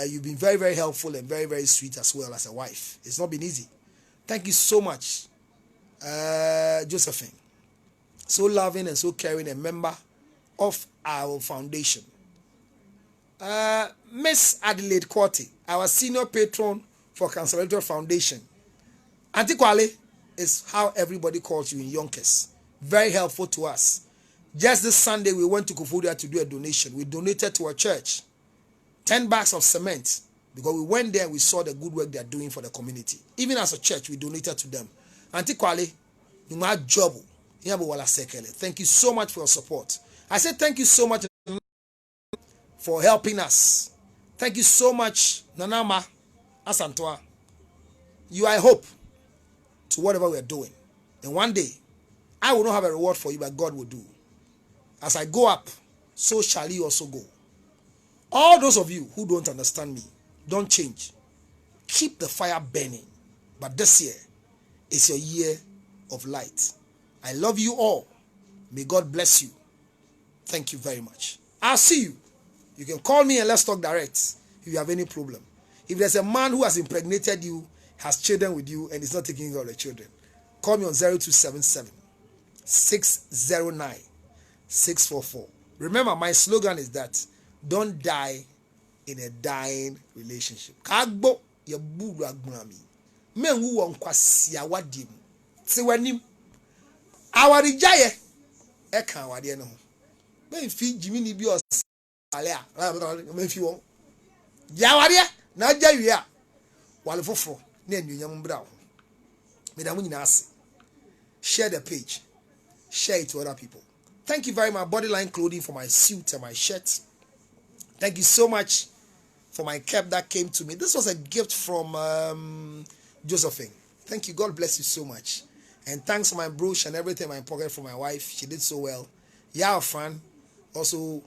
You've been very, very helpful and very, very sweet as well as a wife. It's not been easy. Thank you so much, Josephine. So loving and so caring, a member of our foundation. Miss Adelaide Corti, our senior patron for Counselor Lutterodt Foundation. Auntie Kwale is how everybody calls you in Yonkers. Very helpful to us. Just this Sunday, we went to Kofodia to do a donation. We donated to a church 10 bags of cement because we went there and we saw the good work they are doing for the community. Even as a church, we donated to them. Auntie Kwale, you might job. Thank you so much for your support. I said thank you so much for helping us. Thank you so much, Nanama Asantoa. You are a hope to whatever we are doing. And one day, I will not have a reward for you, but God will do. As I go up, so shall you also go. All those of you who don't understand me, don't change. Keep the fire burning. But this year is your year of light. I love you all. May God bless you. Thank you very much. I'll see you. You can call me and let's talk direct if you have any problem. If there's a man who has impregnated you, has children with you, and is not taking care of the children, call me on 0277 609 644. Remember, my slogan is that don't die in a dying relationship. Kagbo ya buru agbami. Men wu won kwasi awadim. Ti wanim. Awari jaye e kan awade no ho. Men fi jimi ni bi osale a. Men fi won. Ya awade na aja wi a. Wale foforo na anunyam mbra ho. Me da mu nyina ase. Share the page. Share it to other people. Thank you very much. Bodyline clothing for my suit and my shirt. Thank you so much for my cap that came to me. This was a gift from Josephine. Thank you. God bless you so much. And thanks for my brooch and everything in my pocket for my wife. She did so well. Yeah, Fran. Also,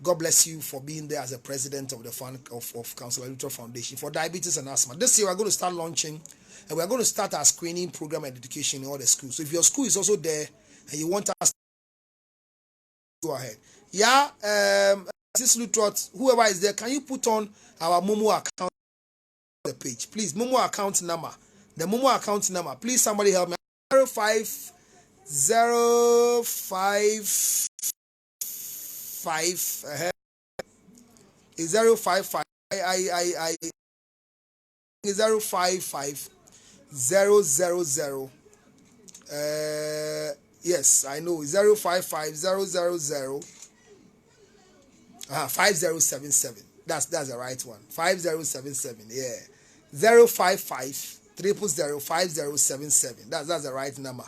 God bless you for being there as a president of the fund of Counselor Lutterodt Foundation for diabetes and asthma. This year we're going to start launching and we're going to start our screening program and education in all the schools. So if your school is also there and you want us, go ahead. Yeah, Sis Lutterodt, whoever is there, can you put on our Momo account the page, please? Momo account number, the Momo account number. Please, somebody help me. 05055 is 055 I 055 000 yes, I know 055 000 5077. That's the right one. 5077. Yeah. 055 000 5077. That's the right number.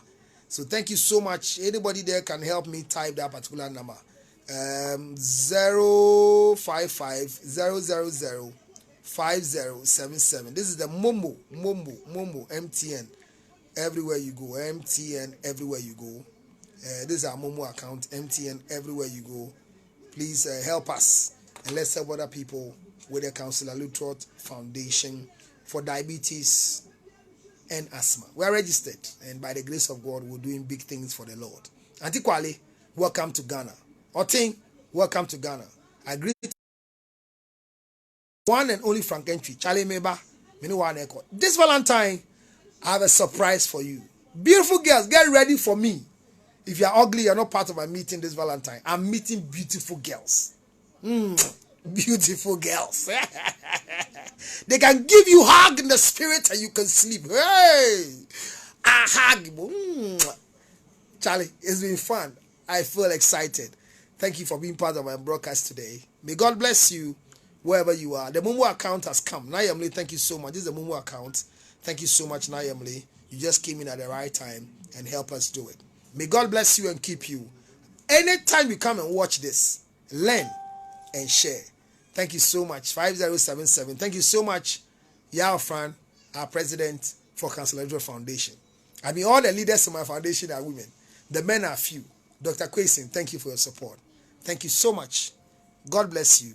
So thank you so much. Anybody there can help me type that particular number. 055 000 5077. This is the Momo MTN. Everywhere you go, MTN everywhere you go. This is our Momo account, MTN everywhere you go. Please help us and let's help other people with the Counselor Lutterodt Foundation for diabetes and asthma. We are registered, and by the grace of God, we're doing big things for the Lord. Auntie Kwale, welcome to Ghana. Oting, welcome to Ghana. I greet one and only Frank Entry, Charlie Meba, Minuwa Neko. This Valentine, I have a surprise for you. Beautiful girls, get ready for me. If you're ugly, you're not part of my meeting this Valentine. I'm meeting beautiful girls. Beautiful girls. They can give you a hug in the spirit and you can sleep. Hey, a hug. Charlie, it's been fun. I feel excited. Thank you for being part of my broadcast today. May God bless you wherever you are. The Momo account has come. Nayamli, thank you so much. This is the Momo account. Thank you so much, Nayamli. You just came in at the right time and help us do it. May God bless you and keep you. Anytime you come and watch this, learn and share. Thank you so much. 5077. Thank you so much, Yao Fran, our president for Council Foundation. I mean, all the leaders in my foundation are women. The men are few. Dr. Kwesi, thank you for your support. Thank you so much. God bless you.